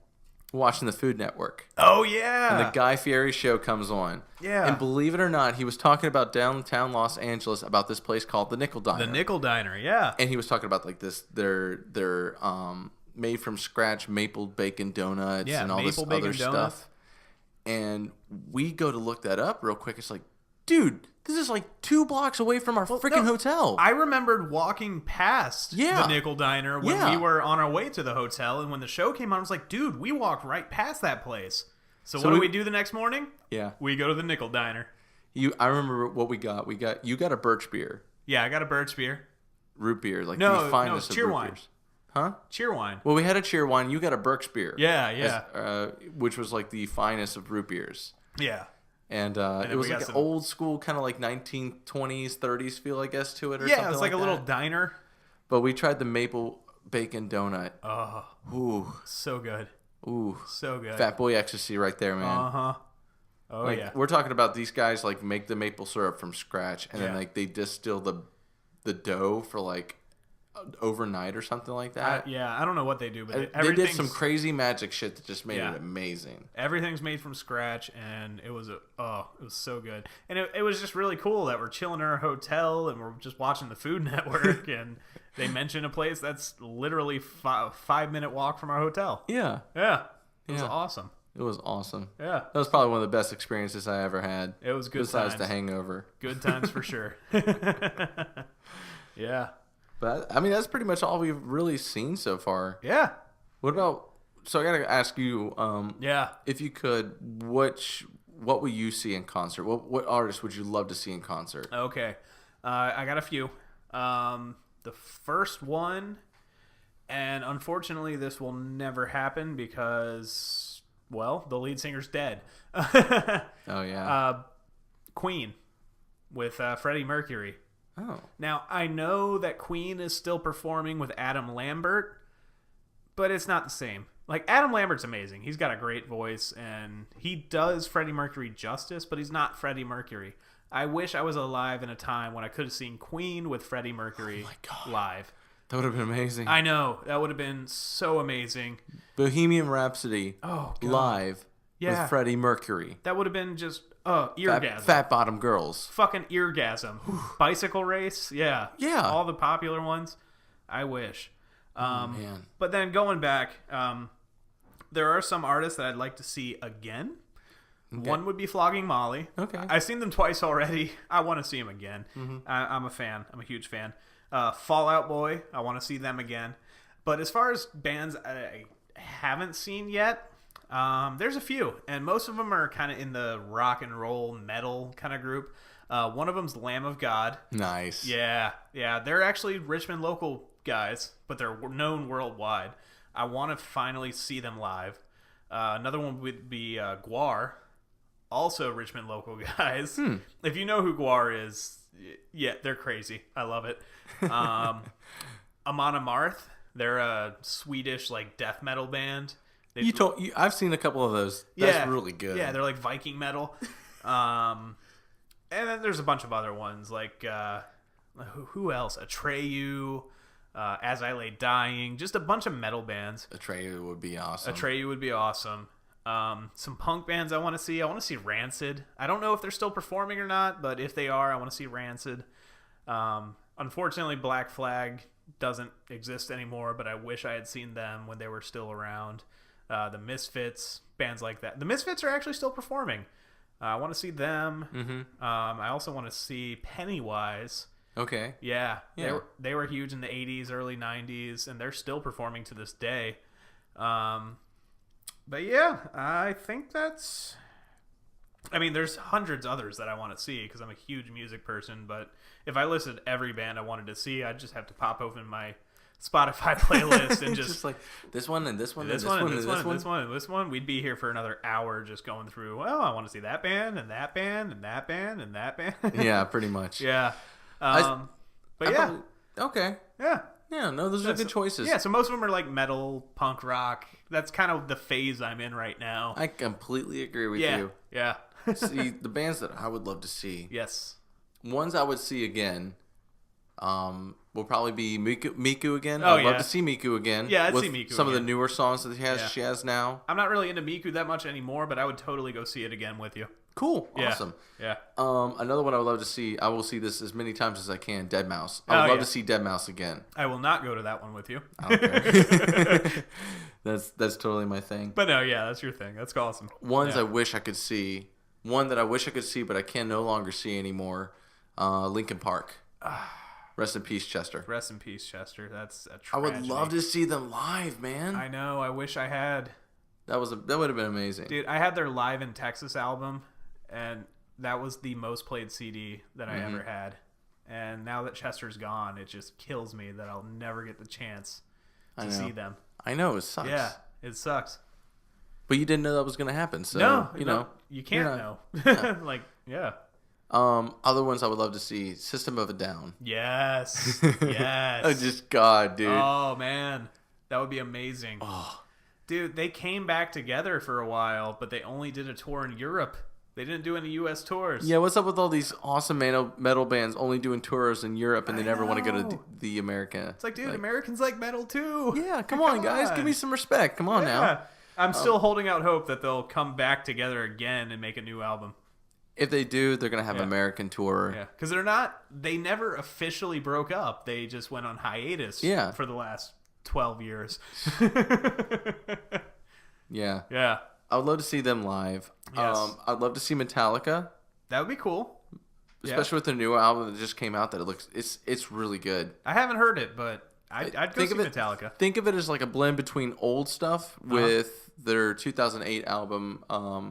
watching the Food Network. Oh, yeah. And the Guy Fieri show comes on. Yeah. And believe it or not, he was talking about downtown Los Angeles about this place called the Nickel Diner. The Nickel Diner, yeah. And he was talking about like this their made from scratch maple bacon donuts and all this other stuff. And we go to look that up real quick. It's like, dude, this is like 2 blocks away from our freaking hotel. I remembered walking past the Nickel Diner when we were on our way to the hotel, and when the show came on, I was like, dude, we walked right past that place. So what do we do the next morning? Yeah. We go to the Nickel Diner. I remember what we got. You got a birch beer. Yeah, I got a birch beer. Root beer, like the finest of root beers. Huh? Cheer wine. Well, we had a cheer wine. You got a birch beer. Yeah. Which was like the finest of root beers. Yeah. And it was like an old school kind of like 1920s, 30s feel, I guess, to it or something. Yeah, it's like a little diner. But we tried the maple bacon donut. Oh. Ooh. So good. Ooh. So good. Fat boy ecstasy right there, man. Uh-huh. Oh, like, yeah. We're talking about these guys like make the maple syrup from scratch and then like they distill the dough for like overnight or something like that. I don't know what they do, but they did some crazy magic shit that just made it amazing. Everything's made from scratch, and it was so good. And it was just really cool that we're chilling in our hotel and we're just watching the Food Network, and they mention a place that's literally 5-minute walk from our hotel. Yeah. It was awesome. It was awesome. Yeah. That was probably one of the best experiences I ever had. It was good besides times. The Hangover. Good times for sure. Yeah. But, I mean, that's pretty much all we've really seen so far. Yeah. What about... So I got to ask you, if you could, what will you see in concert? What artist would you love to see in concert? Okay. I got a few. The first one, and unfortunately this will never happen because, well, the lead singer's dead. Oh, yeah. Queen with Freddie Mercury. Oh. Now, I know that Queen is still performing with Adam Lambert, but it's not the same. Like, Adam Lambert's amazing. He's got a great voice, and he does Freddie Mercury justice, but he's not Freddie Mercury. I wish I was alive in a time when I could have seen Queen with Freddie Mercury live. That would have been amazing. I know. That would have been so amazing. Bohemian Rhapsody live with Freddie Mercury. That would have been just... eargasm. Fat bottom girls. Fucking eargasm. Bicycle race. Yeah. Yeah. All the popular ones. I wish. Man. But then going back, there are some artists that I'd like to see again. Okay. One would be Flogging Molly. Okay. I've seen them twice already. I want to see them again. Mm-hmm. I'm a fan. I'm a huge fan. Fall Out Boy. I want to see them again. But as far as bands I haven't seen yet, there's a few, and most of them are kind of in the rock and roll metal kind of group. One of them's Lamb of God. Nice. Yeah. They're actually Richmond local guys, but they're known worldwide. I want to finally see them live. Another one would be Guar, also Richmond local guys. If you know who Guar is, yeah, they're crazy. I love it. Amon Amarth, they're a Swedish like death metal band. I've seen a couple of those. That's really good. Yeah, they're like Viking metal. And then there's a bunch of other ones like who else? Atreyu, As I Lay Dying, just a bunch of metal bands. Atreyu would be awesome. Some punk bands I want to see. I want to see Rancid. I don't know if they're still performing or not, but if they are, I want to see Rancid. Unfortunately, Black Flag doesn't exist anymore, but I wish I had seen them when they were still around. The Misfits, bands like that. The Misfits are actually still performing. I want to see them. Mm-hmm. I also want to see Pennywise. Okay. Yeah, Yeah. they were huge in the 80s, early 90s, and they're still performing to this day. But yeah, I think that's... I mean, there's hundreds others that I want to see because I'm a huge music person, but if I listed every band I wanted to see, I'd just have to pop open my Spotify playlist and just like this one and this one this and one, this one and this one. this one. We'd be here for another hour just going through, well, I want to see that band and that band and that band and that band. Yeah, pretty much. Yeah. I But yeah. probably, okay. Yeah. Yeah, no, those are good choices. Yeah, so most of them are like metal, punk rock. That's kind of the phase I'm in right now. I completely agree with Yeah. you. Yeah. See, the bands that I would love to see, Yes. ones I would see again, will probably be Miku again. Oh, I'd love yeah. to see Miku again. Yeah, I'd with see Miku some of the again. newer songs that Yeah. she has now. I'm not really into Miku that much anymore, but I would totally go see it again with you. Cool. Yeah. Awesome. Yeah. Another one I would love to see, I will see this as many times as I can, Deadmau5. I Oh, would love yeah. to see Deadmau5 again. I will not go to that one with you. I don't care. That's totally my thing. But no, yeah, that's your thing. That's awesome. Ones Yeah. I wish I could see. One that I wish I could see, but I can no longer see anymore. Linkin Park. Rest in peace, Chester. Rest in peace, Chester. That's a I tragedy. would love to see them live, man. I know. I wish I had. That would have been amazing. Dude, I had their Live in Texas album, and that was the most played CD that I ever had. And now that Chester's gone, it just kills me that I'll never get the chance I to know. see them. I know, it sucks. Yeah, it sucks. But you didn't know that was going to happen, so No, you know. you can't you're know. not- Like, yeah. Other ones I would love to see, System of a Down. Yes. Oh, Yes. just God, dude. Oh, man. That would be amazing. Oh. Dude, they came back together for a while, but they only did a tour in Europe. They didn't do any U.S. tours. Yeah, what's up with all these awesome metal bands only doing tours in Europe and they I never want to go to know. the America? It's like, dude, Americans like metal too. Yeah, come on, guys. Give me some respect. Come on Yeah. now. I'm still holding out hope that they'll come back together again and make a new album. If they do, they're going to have Yeah. an American tour. Yeah, because they never officially broke up. They just went on hiatus Yeah. for the last 12 years. Yeah. Yeah, I would love to see them live. Yes. I'd love to see Metallica, that would be cool. especially with their new album that just came out. That it's really good. I haven't heard it, but I'd go Think see of it- Metallica. Think of it as like a blend between old stuff with their 2008 album.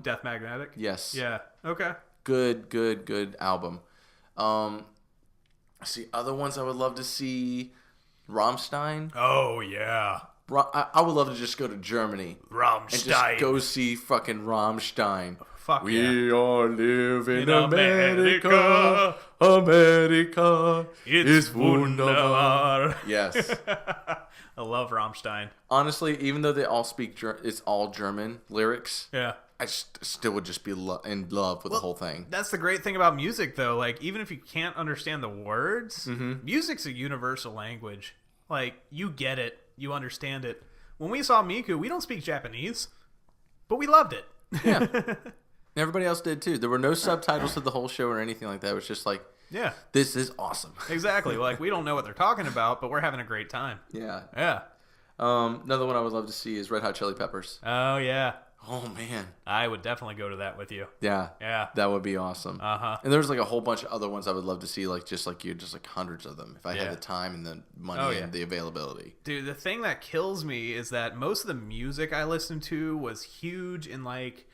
Death Magnetic? Yes. Yeah, okay. Good album. See, other ones I would love to see, Rammstein. Oh, yeah. I would love to just go to Germany and Rammstein. just go see fucking Rammstein. Fuck yeah. We all live in In America. America It's is wunderbar. wunderbar. Yes. I love Rammstein. Honestly, even though they all speak, it's all German lyrics. Yeah. I still would just be in love with the whole thing. That's the great thing about music, though. Like, even if you can't understand the words, Mm-hmm. music's a universal language. Like, you get it. You understand it. When we saw Miku, we don't speak Japanese, but we loved it. Yeah. Everybody else did too. There were no subtitles to the whole show or anything like that. It was just like, Yeah, this is awesome. exactly. Like, we don't know what they're talking about, but we're having a great time. Yeah. Yeah. Another one I would love to see is Red Hot Chili Peppers. Oh, yeah. Oh man. I would definitely go to that with you. Yeah. Yeah. That would be awesome. Uh-huh. And there's like a whole bunch of other ones I would love to see, like just like you, just like hundreds of them if I Yeah. had the time and the money Oh, yeah. and the availability. Dude, the thing that kills me is that most of the music I listened to was huge in like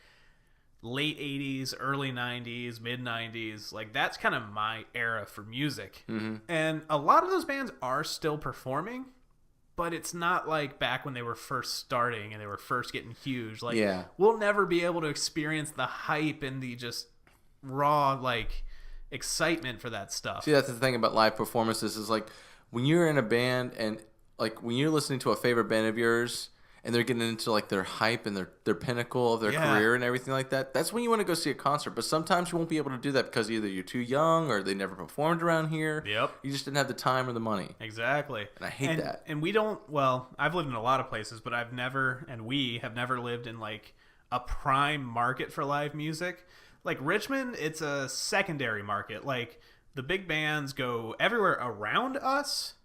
late 80s, early 90s, mid 90s. Like, that's kind of my era for music. Mm-hmm. And a lot of those bands are still performing, but it's not like back when they were first starting and they were first getting huge. Like, Yeah. we'll never be able to experience the hype and the just raw, like, excitement for that stuff. See, that's the thing about live performances is like when you're in a band and like when you're listening to a favorite band of yours and they're getting into like their hype and their pinnacle of their Yeah. career and everything like that, that's when you want to go see a concert. But sometimes you won't be able to do that because either you're too young or they never performed around here. Yep. You just didn't have the time or the money. Exactly. And I hate that. And we don't, well, I've lived in a lot of places, but we have never lived in like a prime market for live music. Like Richmond, it's a secondary market. Like the big bands go everywhere around us,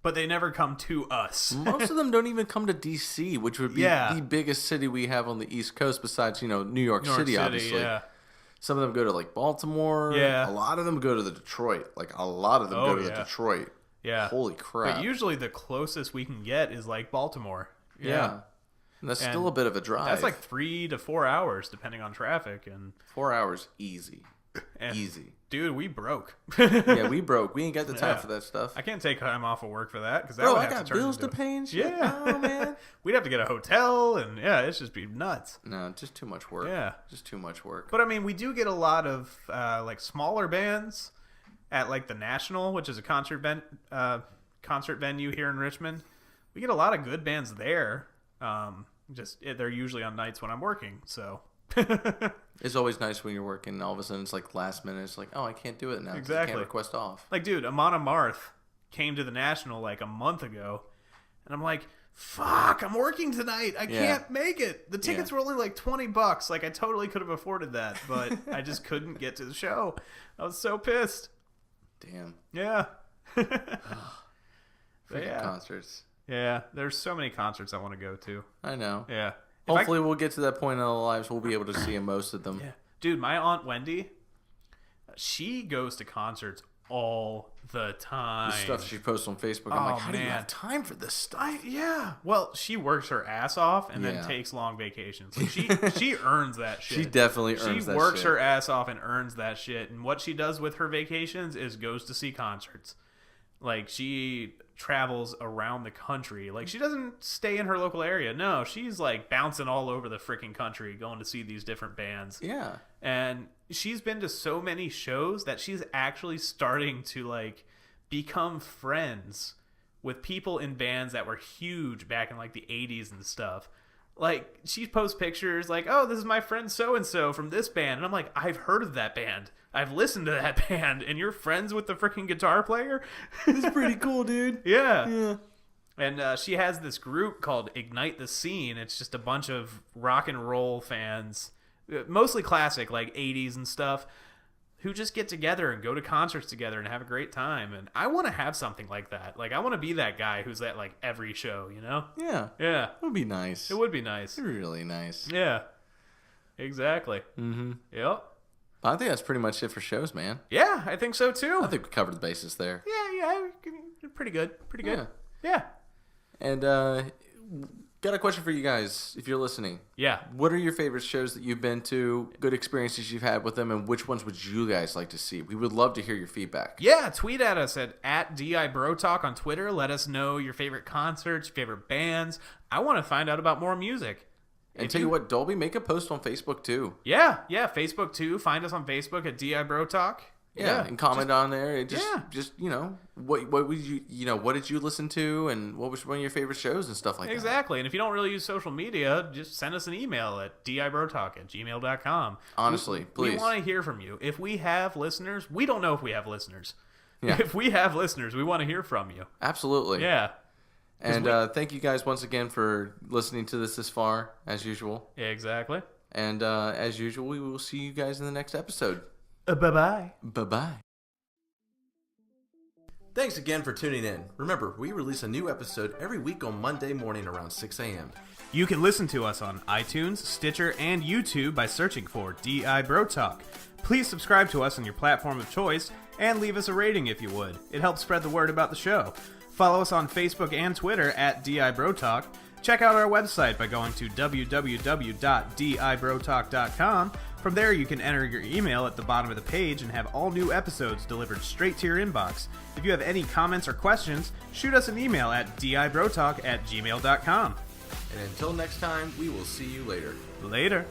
but they never come to us. Most of them don't even come to DC, which would be Yeah. the biggest city we have on the East Coast besides, New York City, obviously. Yeah. Some of them go to like Baltimore. Yeah. A lot of them go to the Detroit. Like a lot of them go to the Detroit. Yeah. Holy crap. But usually the closest we can get is like Baltimore. Yeah. And that's still a bit of a drive. That's like 3 to 4 hours depending on traffic. And 4 hours, easy. And, easy. Dude, we broke. Yeah, we broke. We ain't got the time for that stuff. I can't take time off of work for that. Because Bro, I got bills to pay and shit. Yeah. Oh, man. We'd have to get a hotel, and it's just be nuts. No, just too much work. Yeah. Just too much work. But I mean, we do get a lot of like smaller bands at like the National, which is a concert venue here in Richmond. We get a lot of good bands there. They're usually on nights when I'm working, so. It's always nice when you're working. All of a sudden, it's like last minute. It's like, oh, I can't do it now. Exactly. I can't request off. Like, dude, Amon Amarth came to the National like a month ago, and I'm like, fuck, I'm working tonight. I can't make it. The tickets were only like $20. Like, I totally could have afforded that, but I just couldn't get to the show. I was so pissed. Damn. Yeah. Freaking concerts. Yeah, there's so many concerts I want to go to. I know. Yeah. Hopefully we'll get to that point in our lives we'll be able to see most of them. Yeah. Dude, my Aunt Wendy, she goes to concerts all the time. The stuff she posts on Facebook, I'm like, how do you have time for this stuff? Yeah. Well, she works her ass off and then takes long vacations. Like she earns that shit. She definitely earns that shit. She works her ass off and earns that shit. And what she does with her vacations is goes to see concerts. Like, she travels around the country. Like, she doesn't stay in her local area. No, she's, like, bouncing all over the freaking country going to see these different bands. Yeah. And she's been to so many shows that she's actually starting to, like, become friends with people in bands that were huge back in, like, the 80s and stuff. Like, she posts pictures like, oh, this is my friend so-and-so from this band. And I'm like, I've heard of that band. I've listened to that band. And you're friends with the freaking guitar player? It's pretty cool, dude. Yeah. Yeah. And she has this group called Ignite the Scene. It's just a bunch of rock and roll fans, mostly classic, like 80s and stuff, who just get together and go to concerts together and have a great time. And I want to have something like that. Like, I want to be that guy who's at, like, every show, you know? Yeah. Yeah. It would be nice. It would be nice. It'd be really nice. Yeah. Exactly. Mm-hmm. Yep. I think that's pretty much it for shows, man. Yeah, I think so, too. I think we covered the bases there. Yeah. Pretty good. Pretty good. Yeah. And, got a question for you guys, if you're listening. Yeah. What are your favorite shows that you've been to, good experiences you've had with them, and which ones would you guys like to see? We would love to hear your feedback. Yeah, tweet at us at DIBroTalk on Twitter. Let us know your favorite concerts, your favorite bands. I want to find out about more music. And tell you what, Dolby, make a post on Facebook, too. Yeah, Facebook, too. Find us on Facebook at DIBroTalk. Yeah, and comment on there. And just you know, what would what did you listen to, and what was one of your favorite shows and stuff like that. Exactly. And if you don't really use social media, just send us an email at dibrotalk@gmail.com. Honestly, please. We want to hear from you. If we have listeners, we don't know if we have listeners. Yeah. If we have listeners, we want to hear from you. Absolutely. Yeah. And thank you guys once again for listening to this far, as usual. Yeah, exactly. And as usual, we will see you guys in the next episode. Bye-bye. Bye-bye. Thanks again for tuning in. Remember, we release a new episode every week on Monday morning around 6 a.m. You can listen to us on iTunes, Stitcher, and YouTube by searching for DIBroTalk. Please subscribe to us on your platform of choice and leave us a rating if you would. It helps spread the word about the show. Follow us on Facebook and Twitter at DIBroTalk. Check out our website by going to www.dibrotalk.com. From there, you can enter your email at the bottom of the page and have all new episodes delivered straight to your inbox. If you have any comments or questions, shoot us an email at dibrotalk@gmail.com. And until next time, we will see you later. Later.